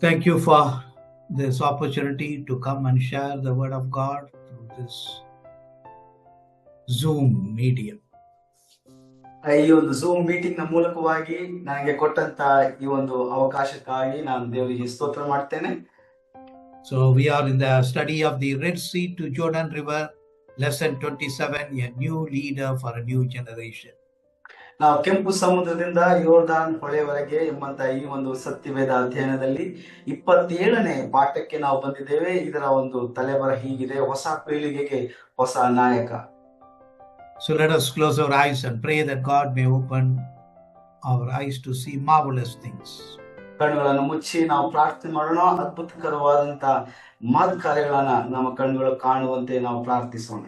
Thank you for this opportunity to come and share the word of God through this Zoom medium. ಈ ಒಂದು zoom meeting ನ ಮೂಲಕವಾಗಿ ನನಗೆ ಕೊಟ್ಟಂತ ಈ ಒಂದು ಅವಕಾಶಕ್ಕಾಗಿ ನಾನು ದೇವರಿಗೆ ಸ್ತೋತ್ರ ಮಾಡ್ತೇನೆ. So we are in the study of the Red Sea to Jordan River, lesson 27, a new leader for a new generation. ನಾವು ಕೆಂಪು ಸಮುದ್ರದಿಂದ ಯೋರ್ದಾನ್ ಹೊಳೆವರೆಗೆ ಎಂಬಂತ ಈ ಒಂದು ಸತ್ಯವೇದ ಅಧ್ಯಯನದಲ್ಲಿ 27ನೇ ಪಾಠಕ್ಕೆ ನಾವು ಬಂದಿದ್ದೇವೆ. ಇದರ ಒಂದು ತಲೆಬರ ಹೀಗಿದೆ: ಹೊಸ ಪೀಳಿಗೆಗೆ ಹೊಸ ನಾಯಕ. So let us close our eyes and pray that God may open our eyes to see marvelous things. ಕಣ್ಣುಗಳನ್ನು ಮುಚ್ಚಿ ನಾವು ಪ್ರಾರ್ಥನೆ ಮಾಡೋಣ. ಅದ್ಭುತಕರವಾದಂತ ಮಹತ್ ಕಾರ್ಯಗಳನ್ನ ನಮ್ಮ ಕಣ್ಣುಗಳು ಕಾಣುವಂತೆ ನಾವು ಪ್ರಾರ್ಥಿಸೋಣ.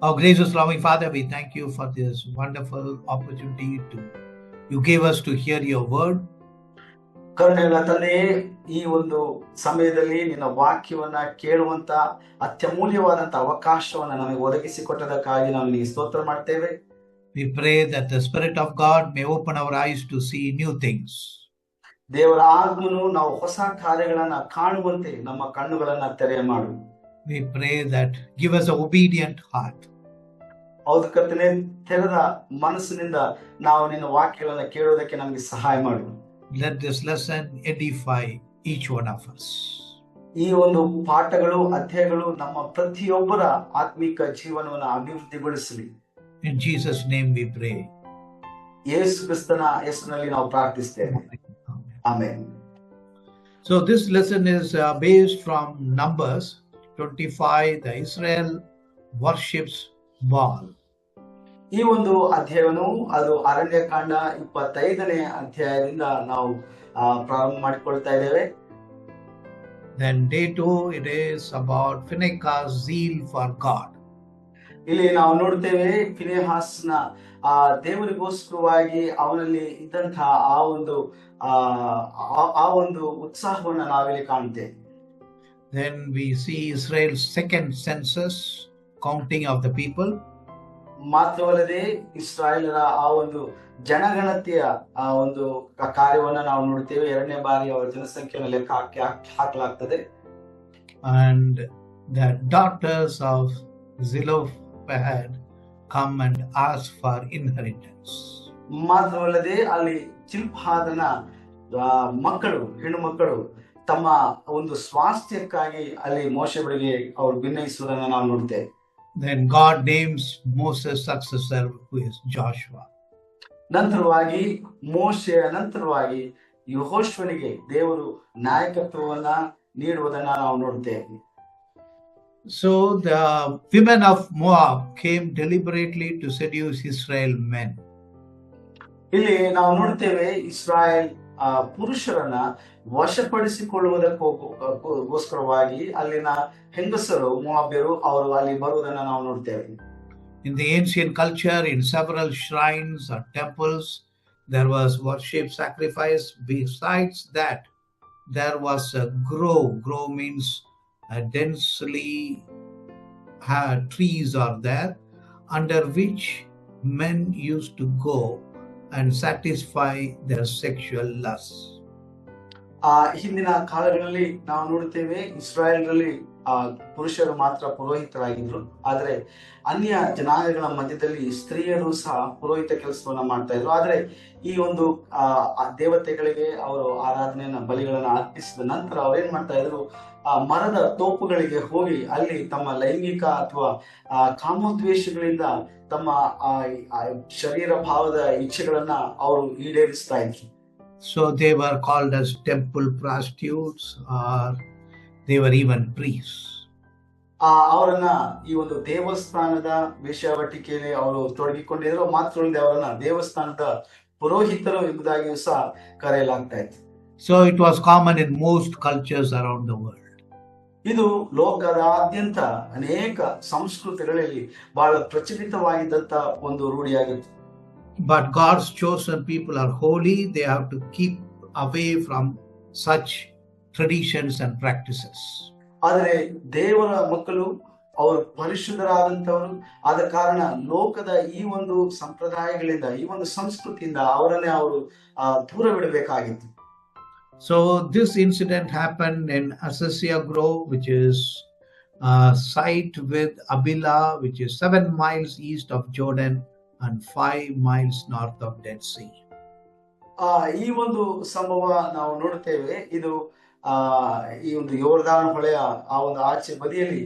Our gracious loving Father, we thank you for this wonderful opportunity you gave us to hear your word. ಕರುಣೆಗಳ ತಂದೆಯೇ, ಈ ಒಂದು ಸಮಯದಲ್ಲಿ ನಿನ್ನ ವಾಕ್ಯವನ್ನ ಕೇಳುವಂತ ಅತ್ಯಮೂಲ್ಯವಾದಂತ ಅವಕಾಶವನ್ನ ನಮಗೆ ಒದಗಿಸಿಕೊಟ್ಟದಕ್ಕಾಗಿ ನಾವು ನಿನಗೆ ಸ್ತೋತ್ರ ಮಾಡ್ತೇವೆ. We pray that the Spirit of God may open our eyes to see new things. ದೇವರ ಆತ್ಮನು ನಾವು ಹೊಸ ಕಾರ್ಯಗಳನ್ನ ಕಾಣುವಂತೆ ನಮ್ಮ ಕಣ್ಣುಗಳನ್ನ ತೆರೆ ಮಾಡು. We pray that give us an obedient heart. ಹೌದು ಕರ್ತನೇ, ತೆರೆದ ಮನಸ್ಸಿನಿಂದ ನಾವು ನಿನ್ನ ವಾಕ್ಯಗಳನ್ನ ಕೇಳೋದಕ್ಕೆ ನಮಗೆ ಸಹಾಯ ಮಾಡು. Let this lesson edify each one of us. ಈ ಒಂದು ಪಾಠಗಳು ಅಧ್ಯಾಯಗಳು ನಮ್ಮ ಪ್ರತಿಯೊಬ್ಬರ ಆತ್ಮಿಕ ಜೀವನವನ್ನು ಅಭಿವೃದ್ಧಿಗೊಳಿಸಲಿ. In Jesus' name we pray. ಯೇಸು ಕ್ರಿಸ್ತನ ಹೆಸರಿನಲ್ಲಿ ನಾವು ಪ್ರಾರ್ಥಿಸ್ತೇವೆ. Amen. So this lesson is based from Numbers 25, the Israel worships Baal. ಈ ಒಂದು ಅಧ್ಯಾಯವನ್ನು ಅದು ಅರಣ್ಯಕಾಂಡ 25ನೇ ಅಧ್ಯಾಯದಿಂದ ನಾವು ಪ್ರಾರಂಭ ಮಾಡಿಕೊಳ್ತಾ ಇದ್ದೇವೆ. Then day 2, it is about Phinehas' zeal for God. ಇಲ್ಲಿ ನಾವು ನೋಡ್ತೇವೆ ಫಿನೆಹಾಸ್ನ ದೇವರಿಗೋಸ್ಕರವಾಗಿ ಅವನಲ್ಲಿ ಇದ್ದಂತಹ ಆ ಒಂದು ಉತ್ಸಾಹವನ್ನು ನಾವಿಲ್ಲಿ ಕಾಣ್ತೇವೆ. Then we see Israel's second census, counting of the people. ಮಾತ್ರವಲ್ಲದೆ ಇಸ್ರಾಯೇಲರ ಆ ಒಂದು ಜನಗಣತಿಯ ಆ ಒಂದು ಕಾರ್ಯವನ್ನ ನಾವು ನೋಡ್ತೇವೆ. 2ನೇ ಬಾರಿ ಅವರ ಜನಸಂಖ್ಯೆಯನ್ನು ಲೆಕ್ಕ ಹಾಕಲಾಗ್ತದೆ. And the daughters of Zelophehad come and ask for inheritance. ಮಾತ್ರವಲ್ಲದೆ ಅಲ್ಲಿ ಜಿಲ್ಪಾದನ ಮಕ್ಕಳು, ಹೆಣ್ಣು ಮಕ್ಕಳು ತಮ್ಮ ಒಂದು ಸ್ವಾಸ್ಥ್ಯಕ್ಕಾಗಿ ಅಲ್ಲಿ ಮೋಶೆಯವರಿಗೆ ಅವರು ಭಿನ್ನಯಿಸುವುದನ್ನು ನಾವು ನೋಡ್ತೇವೆ. Then God names Moses' successor, who is Joshua. ನಂತರವಾಗಿ ಮೋಶೆಯ ನಂತರವಾಗಿ ಯೆಹೋಶುವನಿಗೆ ದೇವರು ನಾಯಕತ್ವವನ್ನ ನೀಡುವುದನ್ನ ನಾವು ನೋಡ್ತೇವೆ. So the women of Moab came deliberately to seduce Israel men. ಇಲ್ಲಿ ನಾವು ನೋಡ್ತೇವೆ ಇಸ್ರಾಯೇಲ್ ಪುರುಷರನ್ನ ವಶಪಡಿಸಿಕೊಳ್ಳುವುದಕ್ಕೋಸ್ಕರವಾಗಿ ಅಲ್ಲಿನ ಹೆಂಗಸರು ಮೋವಾಬ್ಯರು ಅವರು ಅಲ್ಲಿ ಬರುವುದನ್ನ ನಾವು ನೋಡ್ತೇವೆ. In the ancient culture, in several shrines or temples, there was worship sacrifice. Besides that, there was a grove. Grove means densely trees are there, under which men used to go and satisfy their sexual lusts. ಹಿಂದಿನ ಕಾಲಗಳಲ್ಲಿ ನಾವು ನೋಡ್ತೇವೆ ಇಸ್ರಾಯೇಲ್ನಲ್ಲಿ ಪುರುಷರು ಮಾತ್ರ ಪುರೋಹಿತರಾಗಿದ್ರು. ಆದ್ರೆ ಅನ್ಯ ಜನಾಂಗಗಳ ಮಧ್ಯದಲ್ಲಿ ಸ್ತ್ರೀಯರು ಸಹ ಪುರೋಹಿತ ಕೆಲಸವನ್ನ ಮಾಡ್ತಾ ಇದ್ರು. ಆದ್ರೆ ಈ ಒಂದು ದೇವತೆಗಳಿಗೆ ಅವರು ಆರಾಧನೆಯನ್ನ ಬಲಿಗಳನ್ನ ಅರ್ಪಿಸಿದ ನಂತರ ಅವ್ರೇನ್ ಮಾಡ್ತಾ ಇದ್ರು, ಮರದ ತೋಪುಗಳಿಗೆ ಹೋಗಿ ಅಲ್ಲಿ ತಮ್ಮ ಲೈಂಗಿಕ ಅಥವಾ ಕಾಮೋದ್ವೇಷಗಳಿಂದ ತಮ್ಮ ಶರೀರ ಭಾವದ ಇಚ್ಛೆಗಳನ್ನ ಅವರು ಈಡೇರಿಸ್ತಾ ಇದ್ರು. So they were called as temple prostitutes, or they were even priests. ಅವರನ್ನ ಈ ಒಂದು ದೇವಸ್ಥಾನದ ವೇಶ್ಯಾವಟಿಕೆಯಲ್ಲಿ ಅವರು ತೊಡಗಿಕೊಂಡಿದ್ರು. ಮಾತ್ರವಲ್ಲದೆ ಅವರನ್ನ ದೇವಸ್ಥಾನದ ಪುರೋಹಿತರು ಎಂಬುದಾಗಿಯೂ ಸಹ ಕರೆಯಲಾಗ್ತಾ ಇತ್ತು. So it was common in most cultures around the world. ಇದು ಲೋಕದಾದ್ಯಂತ ಅನೇಕ ಸಂಸ್ಕೃತಿಗಳಲ್ಲಿ ಬಹಳ ಪ್ರಚಲಿತವಾಗಿದ್ದಂತ ಒಂದು ರೂಢಿಯಾಗಿತ್ತು. But God's chosen people are holy. They have to keep away from such traditions and practices. ಆದರೆ ದೇವರ ಮಕ್ಕಳು ಅವರು ಪರಿಶುದ್ಧರಾದಂತವರು ಆದ ಕಾರಣ ಲೋಕದ ಈ ಒಂದು ಸಂಪ್ರದಾಯಗಳಿಂದ, ಈ ಒಂದು ಸಂಸ್ಕೃತಿಯಿಂದ ಅವರನ್ನೇ ಅವರು ದೂರವಿಡಬೇಕಾಗಿತ್ತು. So this incident happened in Acacia Grove, which is a site with Abila, which is 7 miles east of Jordan and 5 miles north of Dead Sea. ಈ ಒಂದು ಸಂಭವ ನಾವು ನೋಡುತ್ತೇವೆ. ಇದು ಆ ಈ ಒಂದು ಯೋರ್ದಾನ್ ಹೊಳೆಯ ಆ ಒಂದು ಆಚೆ ಬದಿಯಲ್ಲಿ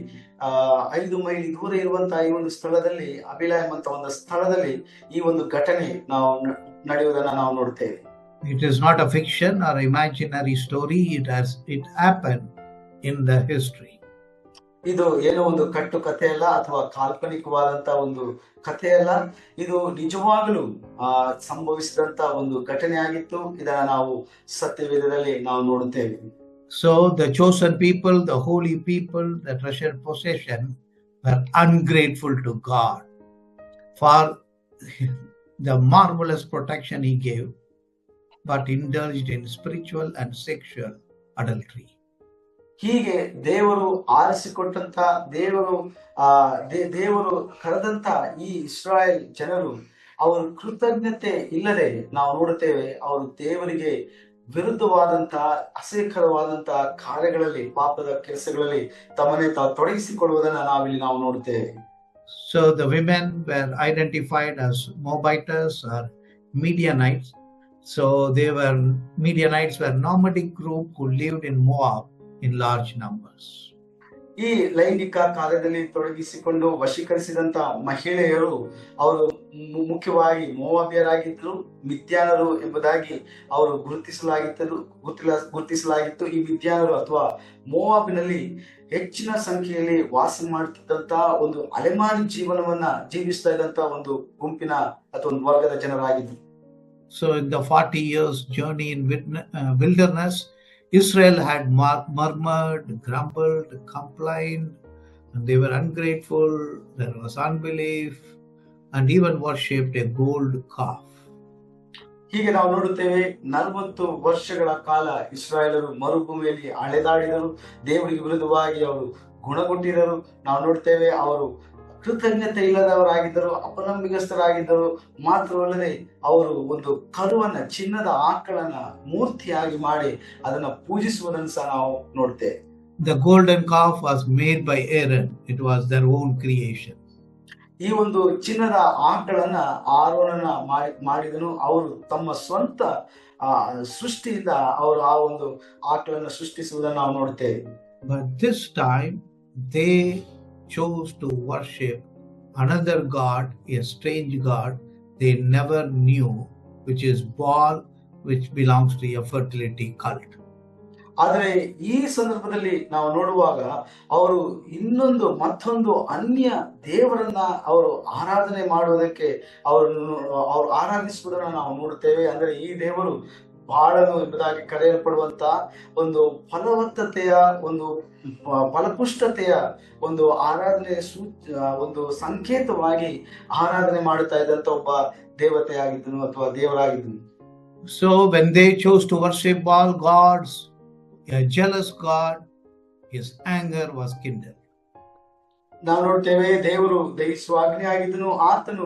5 ಮೈಲಿ ದೂರ ಇರುವಂತಹ ಈ ಒಂದು ಸ್ಥಳದಲ್ಲಿ, ಅಬಿಲ ಎಂಬಂತ ಒಂದು ಸ್ಥಳದಲ್ಲಿ ಈ ಒಂದು ಘಟನೆ ನಾವು ನಡೆಯುವುದನ್ನ ನಾವು ನೋಡುತ್ತೇವೆ. It is not a fiction or imaginary story. It happened in the history. ಇದು ಏನೋ ಒಂದು ಕಟ್ಟು ಕಥೆ ಅಲ್ಲ ಅಥವಾ ಕಾಲ್ಪನಿಕವಾದಂತ ಒಂದು ಕಥೆ ಅಲ್ಲ. ಇದು ನಿಜವಾಗಲೂ ಸಂಭವಿಸಿದಂತ ಒಂದು ಘಟನೆ ಆಗಿತ್ತು. ಇದನ್ನ ನಾವು ಸತ್ಯವೇದದಲ್ಲಿ ನಾವು ನೋಡುತ್ತೇವೆ. So the chosen people, the holy people, the treasured possession were ungrateful to God for the marvelous protection he gave, but indulged in spiritual and sexual adultery. ಹೀಗೆ ದೇವರು ಆರಿಸಿಕೊಟ್ಟಂತ, ದೇವರು ಕರೆದಂತ ಈ ಇಸ್ರಾಯೇಲ್ ಜನರು ಅವರು ಕೃತಜ್ಞತೆ ಇಲ್ಲದೆ ನಾವು ನೋಡುತ್ತೇವೆ. ಅವರು ದೇವರಿಗೆ ವಿರುದ್ಧವಾದಂತಹ ಅಸಹ್ಯಕರವಾದಂತಹ ಕಾರ್ಯಗಳಲ್ಲಿ, ಪಾಪದ ಕೆಲಸಗಳಲ್ಲಿ ತಮ್ಮನ್ನೇ ತಾವು ತೊಡಗಿಸಿಕೊಳ್ಳುವುದನ್ನ ನಾವು ನೋಡುತ್ತೇವೆ. So the women were identified as Moabites or Midianites. So Midianites were nomadic group who lived in Moab in large numbers. ಈ ಲೈಂಗಿಕ ಕಾರ್ಯದಲ್ಲಿ ತೊಡಗಿಸಿಕೊಂಡು ವಶೀಕರಿಸಿದಂತ ಮಹಿಳೆಯರು ಅವರು ಮುಖ್ಯವಾಗಿ ಮೋವಾಬ್ಯರಾಗಿದ್ದರು, ಮಿದ್ಯಾನರು ಎಂಬುದಾಗಿ ಅವರು ಗುರುತಿಸಲಾಗಿತ್ತು. ಈ ಮಿದ್ಯಾನರು ಅಥವಾ ಮೋವಾಬಿನಲ್ಲಿ ಹೆಚ್ಚಿನ ಸಂಖ್ಯೆಯಲ್ಲಿ ವಾಸ ಮಾಡುತ್ತಿದ್ದಂತ ಒಂದು ಅಲೆಮಾರಿ ಜೀವನವನ್ನ ಜೀವಿಸ್ತಾ ಇದ್ದಂತ ಒಂದು ಗುಂಪಿನ ಅಥವಾ ಒಂದು ವರ್ಗದ ಜನರಾಗಿದ್ದರು. So in the 40 years journey in wilderness, Israel had murmured, grumbled, complained, and they were ungrateful. There was unbelief, and even worshipped a gold calf. ಹೀಗೆ ನಾವು ನೋಡುತ್ತೇವೆ, 40 ವರ್ಷಗಳ ಕಾಲ ಇಸ್ರಾಯೇಲರು ಮರುಭೂಮಿಯಲ್ಲಿ ಅಲೆದಾಡಿದರು, ದೇವರಿಗೆ ವಿರುದ್ಧವಾಗಿ ಅವರು ಗುಣಗುಟ್ಟಿದರು. ನಾವು ನೋಡ್ತೇವೆ ಅವರು ಕೃತಜ್ಞತೆ ಇಲ್ಲದವರಾಗಿದ್ದರು, ಅಪನಂಬಿಕಸ್ಥರಾಗಿದ್ದರು. ಮಾತ್ರವಲ್ಲದೆ ಅವರು ಒಂದು ಕರುವನ್ನ, ಚಿನ್ನದ ಆಕಳನ್ನ ಮೂರ್ತಿಯಾಗಿ ಮಾಡಿ ಅದನ್ನ ಪೂಜಿಸುವುದನ್ನು ಸಹ ನಾವು ನೋಡ್ತೇವೆ. The golden calf was made by Aaron. It was their own creation. ಈ ಒಂದು ಚಿನ್ನದ ಆಕಳನ್ನ ಆರೋನನ ಮಾಡಿದನು. ಅವರು ತಮ್ಮ ಸ್ವಂತ ಸೃಷ್ಟಿಯಿಂದ ಅವರು ಆ ಒಂದು ಆಕಳನ್ನ ಸೃಷ್ಟಿಸುವುದನ್ನು ನಾವು ನೋಡ್ತೇವೆ. But this time they chose to worship another god, a strange god they never knew, which is Baal, which belongs to a fertility cult. ಆದರೆ ಈ ಸಂದರ್ಭದಲ್ಲಿ ನಾವು ನೋಡುವಾಗ ಅವರು ಮತ್ತೊಂದು ಅನ್ಯ ದೇವರನ್ನ ಅವರು ಆರಾಧನೆ ಮಾಡುವುದಕ್ಕೆ ಅವರು ಆರಾಧಿಸುವುದನ್ನು ನಾವು ನೋಡುತ್ತೇವೆ. ಅಂದ್ರೆ ಈ ದೇವರು ಬಾಳನು ಎಂಬುದಾಗಿ ಕರೆಯಲ್ಪಡುವಂತ ಒಂದು ಫಲವತ್ತತೆಯ, ಒಂದು ಫಲಪುಷ್ಟತೆಯ ಒಂದು ಆರಾಧನೆ ಒಂದು ಸಂಕೇತವಾಗಿ ಆರಾಧನೆ ಮಾಡುತ್ತಾ ಇದ್ದಂತ ಒಬ್ಬ ದೇವತೆಯಾಗಿದ್ದನು ಅಥವಾ ದೇವರಾಗಿದ್ದನು. So when they chose to worship Baal gods, a jealous God, his anger was kindled. ನಾವು ನೋಡ್ತೇವೆ, ದೇವರು ದಹಿಸುವ ಅಗ್ನಿ ಆಗಿದ್ದನು. ಆತನು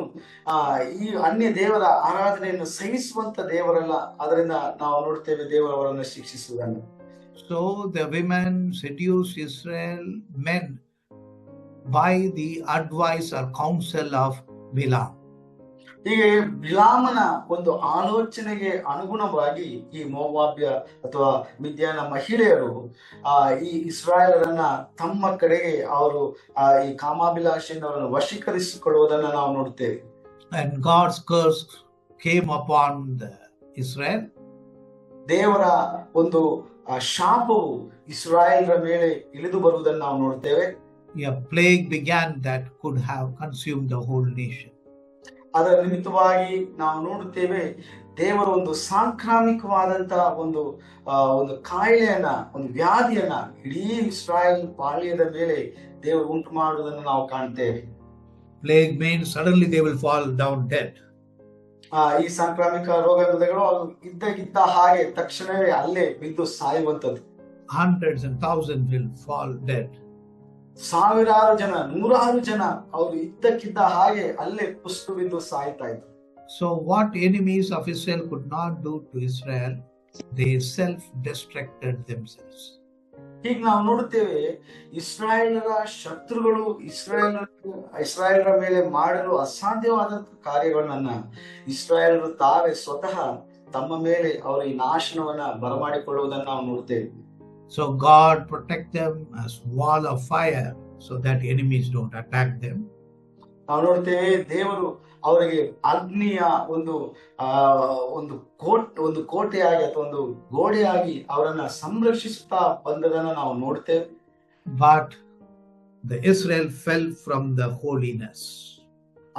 ಈ ಅನ್ಯ ದೇವರ ಆರಾಧನೆಯನ್ನು ಸಹಿಸುವಂತ ದೇವರಲ್ಲ. ಅದರಿಂದ ನಾವು ನೋಡ್ತೇವೆ ದೇವರವರನ್ನು ಶಿಕ್ಷಿಸುವುದನ್ನು. So the women seduced Israel men by the advice or counsel of Balaam. ಹೀಗೆ ಬಿಲಾಮನ ಒಂದು ಆಲೋಚನೆಗೆ ಅನುಗುಣವಾಗಿ ಈ ಮೋವಾಬ್ಯ ಅಥವಾ ಮಿದ್ಯಾನ ಮಹಿಳೆಯರು ಈ ಇಸ್ರಾಯೇಲರನ್ನ ತಮ್ಮ ಕಡೆಗೆ ಅವರು ಈ ಕಾಮಾಭಿಲಾಷೆಯಿಂದ ಅವರನ್ನು ವಶೀಕರಿಸಿಕೊಳ್ಳುವುದನ್ನ ನಾವು ನೋಡ್ತೇವೆ. And God's curse came upon Israel. ದೇವರ ಒಂದು ಶಾಪವು ಇಸ್ರಾಯೇಲರ ಮೇಲೆ ಇಳಿದು ಬರುವುದನ್ನು ನಾವು ನೋಡ್ತೇವೆ. A plague began that could have consumed the whole nation. ಅದರ ನಿಮಿತ್ತವಾಗಿ ನಾವು ನೋಡುತ್ತೇವೆ, ದೇವರ ಒಂದು ಸಾಂಕ್ರಾಮಿಕವಾದಂತಹ ಒಂದು ಕಾಯಿಲೆಯನ್ನ, ಒಂದು ವ್ಯಾಧಿಯನ್ನ ಇಡೀ ಇಸ್ರಾಯೇಲ್ ಪಾಳ್ಯದ ಮೇಲೆ ದೇವರು ಉಂಟು ಮಾಡುವುದನ್ನು ನಾವು ಕಾಣ್ತೇವೆ. Plague means suddenly they will fall down dead. ಈ ಸಾಂಕ್ರಾಮಿಕ ರೋಗಗಳು ಇದ್ದ ಹಾಗೆ ತಕ್ಷಣವೇ ಅಲ್ಲೇ ಬಿದ್ದು ಸಾಯುವಂತದ್ದು. Hundreds and thousands will fall dead. ಸಾವಿರಾರು ಜನ, ನೂರಾರು ಜನ ಅವರು ಇದ್ದಕ್ಕಿದ್ದ ಹಾಗೆ ಅಲ್ಲೇ ಕುಸಿದು ಬಿದ್ದು ಸಾಯ್ತಾ ಇದ್ರು. So what enemies of Israel could not do to Israel, they self-destructed themselves. ಈಗ ನಾವು ನೋಡುತ್ತೇವೆ, ಇಸ್ರಾಯೇಲರ ಶತ್ರುಗಳು ಇಸ್ರಾಯೇಲರ ಮೇಲೆ ಮಾಡಲು ಅಸಾಧ್ಯವಾದಂತ ಕಾರ್ಯಗಳನ್ನ ಇಸ್ರಾಯೇಲರು ತಾವೇ ಸ್ವತಃ ತಮ್ಮ ಮೇಲೆ ಅವರ ಈ ನಾಶನವನ್ನ ಬರಮಾಡಿಕೊಳ್ಳುವುದನ್ನು ನಾವು ನೋಡ್ತೇವೆ. So God protect them as wall of fire so that enemies don't attack them. ನಾವು ನೋಡ್ತೇವೆ, ದೇವರು ಅವರಿಗೆ ಅಗ್ನಿಯ ಒಂದು ಕೋಟೆಯಾಗಿ ಅಥವಾ ಒಂದು ಗೋಡೆಯಾಗಿ ಅವರನ್ನ ಸಂರಕ್ಷಿಸುತ್ತಾ ಬಂದದನ್ನ ನಾವು ನೋಡ್ತೇವೆ. But the Israel fell from the holiness.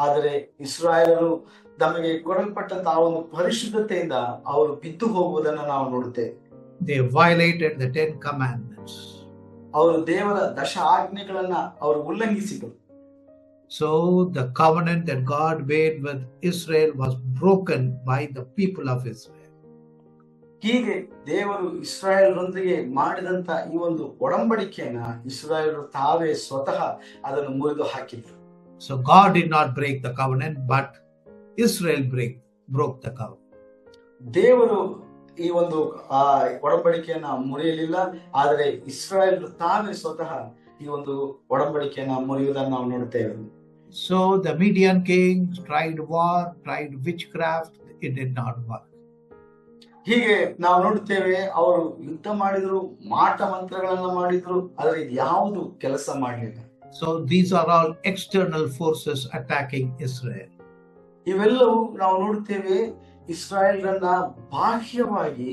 ಆದರೆ ಇಸ್ರಾಯೇಲರು ತಮಗೆ ಕೊಡಲ್ಪಟ್ಟಂತಹ ಒಂದು ಪರಿಶುದ್ಧತೆಯಿಂದ ಅವರು ಬಿದ್ದು ಹೋಗುವುದನ್ನ ನಾವು ನೋಡುತ್ತೇವೆ. They violated the 10 commandments. ಅವರು ದೇವರ 10 ಆಜ್ಞೆಗಳನ್ನ ಅವರು ಉಲ್ಲಂಘಿಸಿದರು. So the covenant that God made with Israel was broken by the people of Israel. ಹೀಗೆ ದೇವರು ಇಸ್ರಾಯೇಲರೊಂದಿಗೆ ಮಾಡಿದಂತ ಈ ಒಂದು ಒಡಂಬಡಿಕೆಯನ್ನ ಇಸ್ರಾಯೇಲರು ತಾವೇ ಸ್ವತಃ ಅದನ್ನು ಮುರಿದು ಹಾಕಿದ್ರು. So God did not break the covenant, but Israel broke the covenant. ದೇವರು ಈ ಒಂದು ಒಡಂಬಡಿಕೆಯನ್ನ ಮುರಿಯಲಿಲ್ಲ, ಆದರೆ ಇಸ್ರಾಯೇಲರು ತಾವೇ ಸ್ವತಃ ಈ ಒಂದು ಒಡಂಬಡಿಕೆಯನ್ನ ಮುರಿಯುವುದನ್ನು ನಾವು ನೋಡ್ತೇವೆ. So the Midian kings tried war, tried witchcraft, it did not work. ಹೀಗೆ ನಾವು ನೋಡುತ್ತೇವೆ, ಅವರು ಯುದ್ಧ ಮಾಡಿದ್ರು, ಮಾಟ ಮಂತ್ರಗಳನ್ನ ಮಾಡಿದ್ರು, ಆದರೆ ಇದು ಯಾವುದು ಕೆಲಸ ಮಾಡಲಿಲ್ಲ. So these are all external forces attacking Israel. ಇವೆಲ್ಲವೂ ನಾವು ನೋಡುತ್ತೇವೆ ಇಸ್ರಾಯೇಲರನ್ನ ಬಾಹ್ಯವಾಗಿ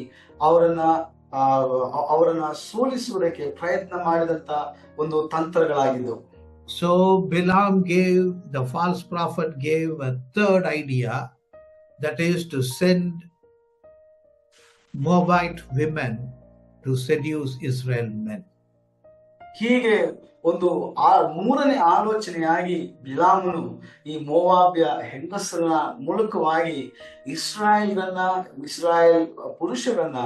ಅವರನ್ನ ಸೋಲಿಸುವುದಕ್ಕೆ ಪ್ರಯತ್ನ ಮಾಡಿದಂತ ಒಂದು ತಂತ್ರಗಳಾಗಿದ್ದವು. So the false prophet gave a third idea, that is to send Moabite women to seduce Israel men. ಹೀಗೆ ಒಂದು ಮೂರನೇ ಆಲೋಚನೆಯಾಗಿ ಬಿಲಾಮನು ಈ ಮೋವಾಬ್ಯ ಹೆಂಗಸರ ಮೂಲಕವಾಗಿ ಇಸ್ರಾಯೇಲ್ ಪುರುಷರನ್ನ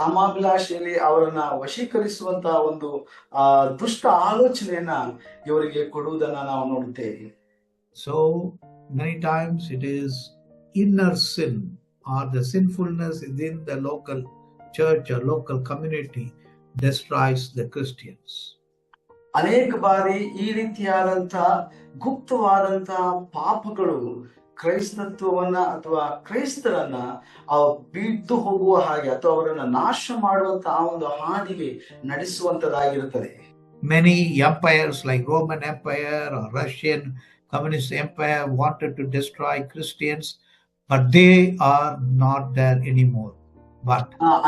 ಕಾಮಾಭಿಲಾಷೆಯಲ್ಲಿ ಅವರನ್ನ ವಶೀಕರಿಸುವಂತ ಒಂದು ದುಷ್ಟ ಆಲೋಚನೆಯನ್ನ ಇವರಿಗೆ ಕೊಡುವುದನ್ನ ನಾವು ನೋಡುತ್ತೇವೆ. So many times it is inner sin or the sinfulness within the local church or local community destroys the Christians. ಅನೇಕ ಬಾರಿ ಈ ರೀತಿಯಾದಂತಹ ಗುಪ್ತವಾದಂತ ಪಾಪಗಳು ಕ್ರೈಸ್ತತ್ವವನ್ನ ಅಥವಾ ಕ್ರೈಸ್ತರನ್ನ ಬಿದ್ದು ಹೋಗುವ ಹಾಗೆ ಅಥವಾ ಅವರನ್ನ ನಾಶ ಮಾಡುವಂತ ಆ ಒಂದು ಹಾದಿಗೆ ನಡೆಸುವಂತದಾಗಿರುತ್ತದೆ. Many empires like Roman Empire or Russian Communist Empire wanted to destroy Christians, but they are not there anymore.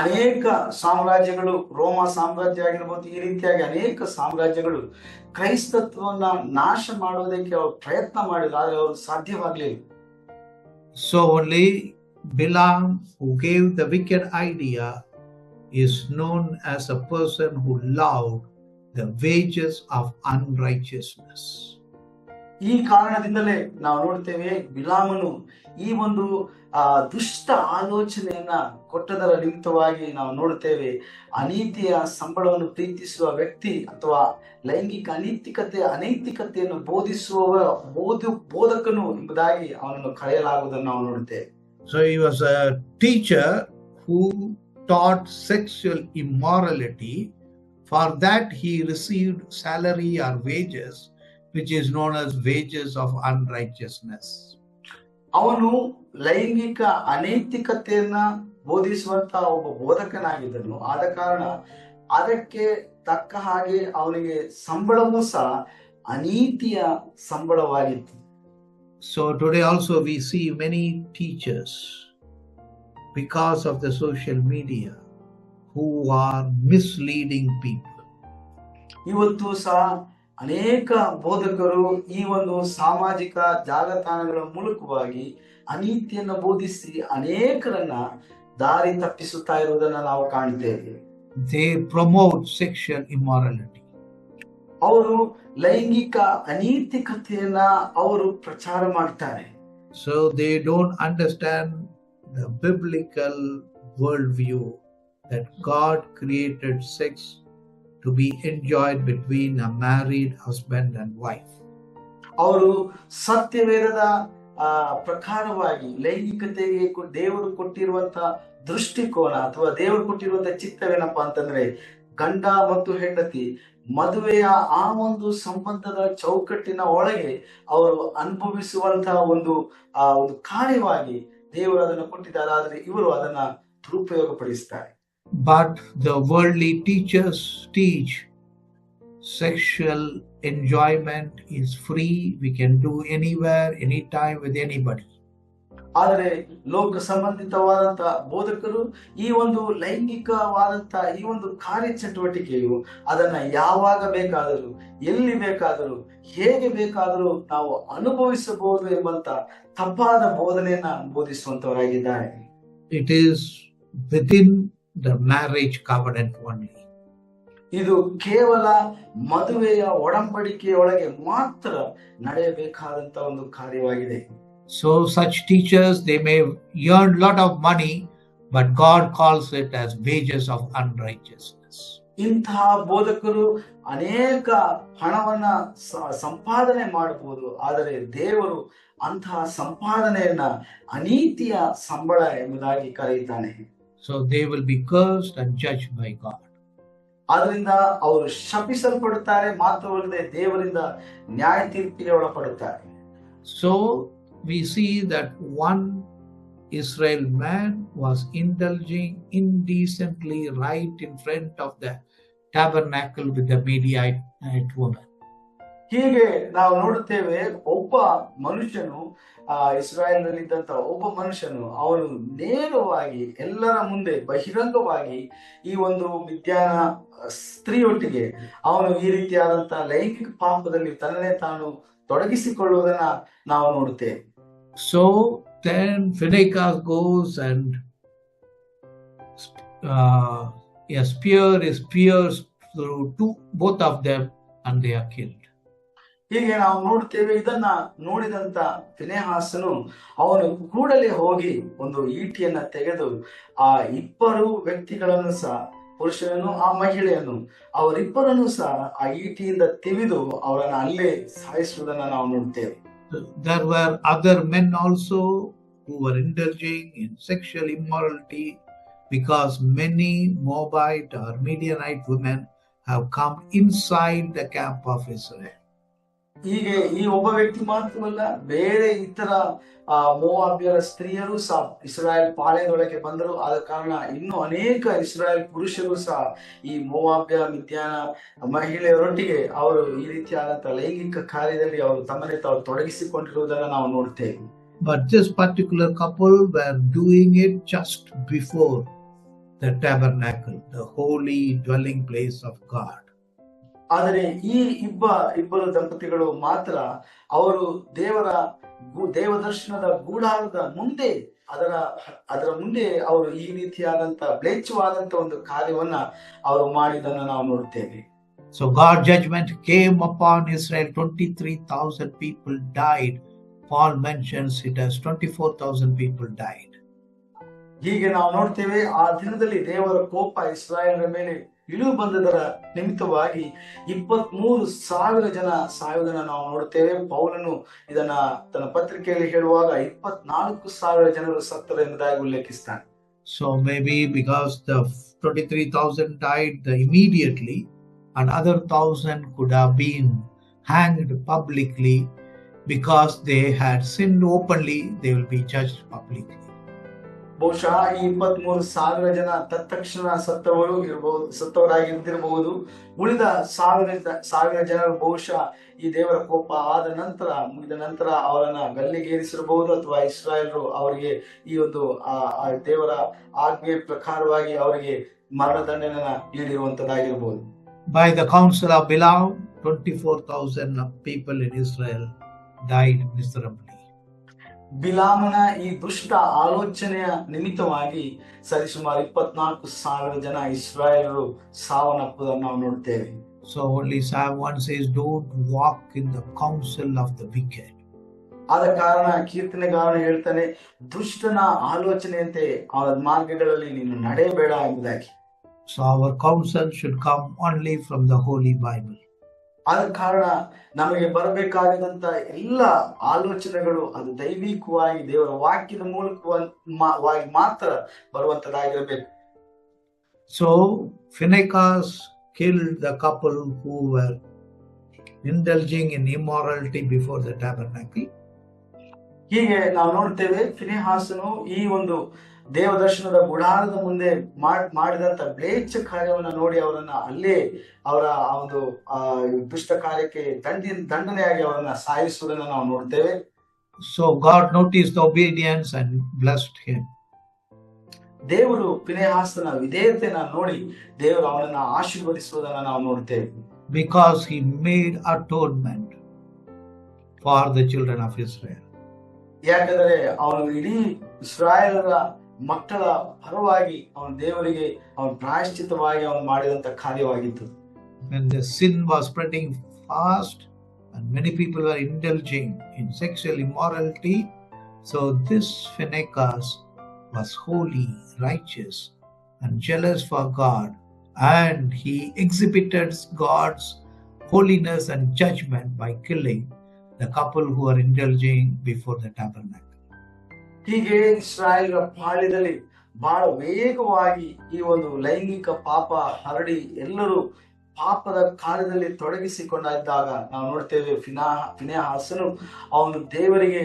ಅನೇಕ ಸಾಮ್ರಾಜ್ಯಗಳು, ರೋಮ ಸಾಮ್ರಾಜ್ಯ ಆಗಿರ್ಬೋದು, ಈ ರೀತಿಯಾಗಿ ಅನೇಕ ಸಾಮ್ರಾಜ್ಯಗಳು ಕ್ರೈಸ್ತತ್ವವನ್ನ ನಾಶ ಮಾಡುವುದಕ್ಕೆ ಅವರು ಪ್ರಯತ್ನ ಮಾಡಿದ್ರು, ಆದರೆ ಅವರು ಸಾಧ್ಯವಾಗಲಿಲ್ಲ. So only Balaam, who gave the wicked idea, is known as a person who loved the wages of unrighteousness. ಈ ಕಾರಣದಿಂದಲೇ ನಾವು ನೋಡ್ತೇವೆ, ಬಿಲಾಮನು ಈ ಒಂದು ದುಷ್ಟ ಆಲೋಚನೆಯನ್ನ ಕೊಟ್ಟದರ ನಿಮಿತ್ತವಾಗಿ ನಾವು ನೋಡುತ್ತೇವೆ, ಅನೀತಿಯ ಸಂಬಳವನ್ನು ಪ್ರೀತಿಸುವ ವ್ಯಕ್ತಿ ಅಥವಾ ಲೈಂಗಿಕ ಅನೈತಿಕತೆಯನ್ನು ಬೋಧಕನು ಎಂಬುದಾಗಿ ಅವನನ್ನು ಕರೆಯಲಾಗುವುದನ್ನು ನಾವು ನೋಡುತ್ತೇವೆ. So he was a teacher who taught sexual immorality. For that he received salary or wages, which is known as wages of unrighteousness. ಅವನು ಲೈಂಗಿಕ ಅನೈತಿಕತೆಯನ್ನ ಬೋಧಿಸುವಂತ ಒಬ್ಬ ಬೋಧಕನಾಗಿದ್ದನು. ಆದ ಕಾರಣ ಅದಕ್ಕೆ ತಕ್ಕ ಹಾಗೆ ಅವನಿಗೆ ಸಂಬಳವೂ ಸಹ ಅನೀತಿಯ ಸಂಬಳವಾಗಿತ್ತು. So today also we see many teachers, because of the social media, who are misleading people. ಇವತ್ತು ಸಹ ಅನೇಕ ಬೋಧಕರು ಈ ಒಂದು ಸಾಮಾಜಿಕ ಜಾಲತಾಣಗಳ ಮೂಲಕವಾಗಿ ಅನೀತಿಯನ್ನು ಬೋಧಿಸಿ ಅನೇಕರನ್ನ ದಾರಿ ತಪ್ಪಿಸುತ್ತಾ ಇರುವುದನ್ನು ನಾವು ಕಾಣುತ್ತೇವೆ. They promote sexual immorality. ಅವರು ಲೈಂಗಿಕ ಅನೈತಿಕತೆಯನ್ನ ಅವರು ಪ್ರಚಾರ ಮಾಡ್ತಾರೆ. So they don't understand the biblical worldview that God created sex to be enjoyed between a married husband and wife. ಅವರು ಸತ್ಯವೇದದ ಪ್ರಕಾರವಾಗಿ ಲೈಂಗಿಕತೆಗೆ ದೇವರು ಕೊಟ್ಟಿರುವಂತ ದೃಷ್ಟಿಕೋನ ಅಥವಾ ದೇವರು ಕೊಟ್ಟಿರುವಂತ ಚಿತ್ತವೇನಪ್ಪಾ ಅಂತಂದ್ರೆ ಗಂಡ ಮತ್ತು ಹೆಂಡತಿ ಮದುವೆಯ ಆ ಒಂದು ಸಂಬಂಧದ ಚೌಕಟ್ಟಿನ ಒಳಗೆ ಅವರು ಅನುಭವಿಸುವಂತಹ ಒಂದು ಕಾರ್ಯವಾಗಿ ದೇವರು ಅದನ್ನು ಕೊಟ್ಟಿದ್ದಾರೆ. ಆದ್ರೆ ಇವರು ಅದನ್ನ ದುರುಪಯೋಗ ಪಡಿಸ್ತಾರೆ. But the worldly teachers teach sexual enjoyment is free, we can do anywhere, anytime, with anybody. ಆದರೆ ಲೋಕ ಸಂಬಂಧಿತವಾದಂತ ಬೋಧಕರು ಈ ಒಂದು ಲೈಂಗಿಕವಾದಂತ ಈ ಒಂದು ಕಾರ್ಯಚಟುವಟಿಕೆಯು ಅದನ್ನ ಯಾವಾಗ ಬೇಕಾದರೂ, ಎಲ್ಲಿ ಬೇಕಾದರೂ, ಹೇಗೆ ಬೇಕಾದರೂ ನಾವು ಅನುಭವಿಸಬಹುದು ಎಂಬಂತ ತಪ್ಪಾದ ಬೋಧನೆಯನ್ನ ಬೋಧಿಸುವಂತವರಾಗಿದ್ದಾರೆ. It is within the marriage covenant only. ಇದು ಕೇವಲ ಮದುವೆಯ ಒಡಂಬಡಿಕೆಯೊಳಗೆ ಮಾತ್ರ ನಡೆಯಬೇಕಾದಂತ ಒಂದು ಕಾರ್ಯವಾಗಿದೆ. So such teachers, they may earn lot of money, but God calls it as wages of unrighteousness. ಇಂತಹ ಬೋಧಕರು ಅನೇಕ ಹಣವನ್ನ ಸಂಪಾದನೆ ಮಾಡಬಹುದು, ಆದರೆ ದೇವರು ಅಂತಹ ಸಂಪಾದನೆಯನ್ನ ಅನೀತಿಯ ಸಂಬಳ ಎಂಬುದಾಗಿ ಕರೆಯುತ್ತಾನೆ. So they will be cursed and judged by God. ಆದ್ರಿಂದ ಅವರು ಶಪಿಸಲ್ಪಡುತ್ತಾರೆ, ಮಾತ್ರವಲ್ಲದೆ ದೇವರಿಂದ ನ್ಯಾಯ ತೀರ್ಪಿಗೆ ಒಳಪಡುತ್ತಾರೆ. So we see that one Israel man was indulging indecently right in front of the tabernacle with the Midianite woman. ಹೀಗೆ ನಾವು ನೋಡುತ್ತೇವೆ, ಒಬ್ಬ ಮನುಷ್ಯನು ಇಸ್ರಾಯೇಲ್ನಲ್ಲಿದ್ದಂತ ಒಬ್ಬ ಮನುಷ್ಯನು ಅವನು ನೇರವಾಗಿ ಎಲ್ಲರ ಮುಂದೆ ಬಹಿರಂಗವಾಗಿ ಈ ಒಂದು ಮಿದ್ಯಾನ ಸ್ತ್ರೀಯೊಟ್ಟಿಗೆ ಅವನು ಈ ರೀತಿಯಾದಂತ ಲೈಂಗಿಕ ಪಾಪದಲ್ಲಿ ತನ್ನನ್ನೇ ತಾನು ತೊಡಗಿಸಿಕೊಳ್ಳುವುದನ್ನ ನಾವು ನೋಡುತ್ತೇವೆ. So then Phinehas goes and a spear is pierced through both of them and they are killed. ಹೀಗೆ ನಾವು ನೋಡ್ತೇವೆ. ಇದನ್ನ ನೋಡಿದಂತ ಫಿನೆಹಾಸನು ಅವನು ಕೂಡಲೇ ಹೋಗಿ ಒಂದು ಈಟಿಯನ್ನ ತೆಗೆದು ಆ ಇಬ್ಬರು ವ್ಯಕ್ತಿಗಳನ್ನು ಸಹ, ಪುರುಷನನ್ನು ಆ ಮಹಿಳೆಯನ್ನು, ಅವರಿಬ್ಬರನ್ನು ಸಹ ಆ ಈಟಿಯಿಂದ ತಿವಿದು ಅವರನ್ನ ಅಲ್ಲೇ ಸಾಯಿಸುವುದನ್ನ ನಾವು ನೋಡ್ತೇವೆ. There were other men also who were indulging in sexual immorality because many Moabite or Midianite women have come inside the camp of Israel. ಹೀಗೆ ಈ ಒಬ್ಬ ವ್ಯಕ್ತಿ ಮಾತ್ರವಲ್ಲ, ಬೇರೆ ಇತರ ಮೋವಾಬ್ಯರ ಸ್ತ್ರೀಯರು ಸಹ ಇಸ್ರಾಯೇಲ್ ಪಾಳೆಯದೊಳಗೆ ಬಂದರು. ಆದ ಕಾರಣ ಇನ್ನು ಅನೇಕ ಇಸ್ರಾಯೇಲ್ ಪುರುಷರು ಸಹ ಈ ಮೋವಾಬ್ಯ ಮಿದ್ಯಾನ ಮಹಿಳೆಯರೊಟ್ಟಿಗೆ ಅವರು ಈ ರೀತಿಯಾದಂತಹ ಲೈಂಗಿಕ ಕಾರ್ಯದಲ್ಲಿ ಅವರು ತಮ್ಮನ್ನೇ ತಾವು ತೊಡಗಿಸಿಕೊಂಡಿರುವುದನ್ನು ನಾವು ನೋಡ್ತೇವೆ. But this particular couple were doing it just before the tabernacle, the holy dwelling place of God. ಆದರೆ ಈ ಇಬ್ಬರು ದಂಪತಿಗಳು ಮಾತ್ರ ಅವರು ದೇವದರ್ಶನದ ಗೂಢಾರದ ಮುಂದೆ ಅದರ ಮುಂದೆ ಅವರು ಈ ರೀತಿಯಾದಂತ ಮ್ಲೇಚ್ಛವಾದಂತ ಒಂದು ಕಾರ್ಯವನ್ನ ಅವರು ಮಾಡಿದನ್ನ ನಾವು ನೋಡ್ತೇವೆ. So God's judgment came upon Israel. 23,000 people died. Paul mentions it as 24,000 people died. ಹೀಗೆ ನಾವು ನೋಡ್ತೇವೆ, ಆ ದಿನದಲ್ಲಿ ದೇವರ ಕೋಪ ಇಸ್ರಾಯೇಲರ ಮೇಲೆ ಇಳಿದು ಬಂದದರ ನಿಮಿತ್ತವಾಗಿ 23,000 ಜನ ಸಾಯುವುದನ್ನು ನಾವು ನೋಡುತ್ತೇವೆ. ಪೌಲನು ಇದನ್ನ ತನ್ನ ಪತ್ರಿಕೆಯಲ್ಲಿ ಹೇಳುವಾಗ 24,000 ಜನರು ಸತ್ತರು ಎಂಬುದಾಗಿ ಉಲ್ಲೇಖಿಸ್ತಾನೆ. So maybe because the 23,000 died immediately, another 1,000 could have been hanged publicly because they had sinned openly, they will be judged publicly. ಬಹುಶಃ ಈ 23,000 ಜನ ತತ್ಕ್ಷಣ ಸತ್ತವರಾಗಿದ್ದಿರಬಹುದು. ಉಳಿದ ಸಾವಿರ ಜನರು ಬಹುಶಃ ಈ ದೇವರ ಕೋಪ ಮುಗಿದ ನಂತರ ಅವರನ್ನ ಗಲ್ಲಿಗೇರಿಸಿರಬಹುದು, ಅಥವಾ ಇಸ್ರಾಯೇಲರು ಅವರಿಗೆ ಈ ಒಂದು ದೇವರ ಆಜ್ಞೆ ಪ್ರಕಾರವಾಗಿ ಅವರಿಗೆ ಮರಣದಂಡನೆಯನ್ನ ನೀಡಿರುವಂತದ್ದಾಗಿರಬಹುದು. By the counsel of Balaam, 24,000 people in Israel died miserably. ಬಿಲಾಮನ ಈ ದುಷ್ಟ ಆಲೋಚನೆಯ ನಿಮಿತ್ತವಾಗಿ ಸರಿಸುಮಾರು 24,000 ಜನ ಇಸ್ರಾಯೇಲರು ಸಾವನ್ನಪ್ಪುವುದನ್ನು ನಾವು ನೋಡ್ತೇವೆ. So only Psalm 1 says, don't walk in the counsel of the wicked. ಆದ ಕಾರಣ ಕೀರ್ತನೆಗಾರನು ಹೇಳ್ತಾನೆ, ದುಷ್ಟನ ಆಲೋಚನೆಯಂತೆ ಅವರ ಮಾರ್ಗಗಳಲ್ಲಿ ನೀನು ನಡೆಯಬೇಡ ಎಂಬುದಾಗಿ. So our counsel should come only from the Holy Bible. ಆದ ಕಾರಣ ನಮಗೆ ಬರಬೇಕಾದಂತ ಎಲ್ಲ ಆಲೋಚನೆಗಳು ಅದು ದೈವಿಕವಾಗಿ ದೇವರ ವಾಕ್ಯದ ಮೂಲಕವಾಗಿ ಮಾತ್ರ ಬರುವಂತದ್ದಾಗಿರಬೇಕು. So Phinehas killed the couple who were indulging in immorality before the tabernacle. ಹೀಗೆ ನಾವು ನೋಡ್ತೇವೆ, ಫಿನೆಹಾಸನು ಈ ಒಂದು ದೇವದರ್ಶನದ ಗುಡಾರದ ಮುಂದೆ ಮಾಡಿದಂತ ಮ್ಲೇಚ್ಛ ಕಾರ್ಯವನ್ನ ನೋಡಿ ಅವರನ್ನ ಅಲ್ಲೇ ಅವರ ಒಂದು ದುಷ್ಟ ಕಾರ್ಯಕ್ಕೆ ದಂಡನೆಯಾಗಿ ಅವರನ್ನ ಸಾಯಿಸುವುದನ್ನು ನಾವು ನೋಡ್ತೇವೆ. So God noticed the obedience and blessed him. ದೇವರು ಫಿನೆಹಾಸನ ವಿಧೇಯತೆಯನ್ನ ನೋಡಿ ದೇವರು ಅವನನ್ನ ಆಶೀರ್ವದಿಸುವುದನ್ನ ನಾವು ನೋಡ್ತೇವೆ. Because he made atonement for the children of Israel. ಯಾಕಂದ್ರೆ ಅವನು ಇಡೀ ಇಸ್ರಾಯೇಲರ ಮಕ್ಕಳ ಪರವಾಗಿ ಅವನ ದೇವರಿಗೆ ಅವನ ಪ್ರಾಯಶ್ಚಿತ್ತವಾಗಿ ಅವನು ಮಾಡಿದಂತ ಕಾರ್ಯವಾಗಿತ್ತು. When the sin was spreading fast and many people were indulging in sexual immorality, so this Phinehas was holy, righteous and jealous for God, and he exhibited God's holiness and judgment by killing the couple who are indulging before the tabernacle. ಹೀಗೆ ಇಸ್ರಾಯೇಲರ ಪಾಳ್ಯದಲ್ಲಿ ಬಹಳ ವೇಗವಾಗಿ ಈ ಒಂದು ಲೈಂಗಿಕ ಪಾಪ ಹರಡಿ ಎಲ್ಲರೂ ಪಾಪದ ಕಾರ್ಯದಲ್ಲಿ ತೊಡಗಿಸಿಕೊಂಡಿದ್ದಾಗ ನಾವು ನೋಡ್ತೇವೆ ಫಿನೆಹಾಸನು ಅವನು ದೇವರಿಗೆ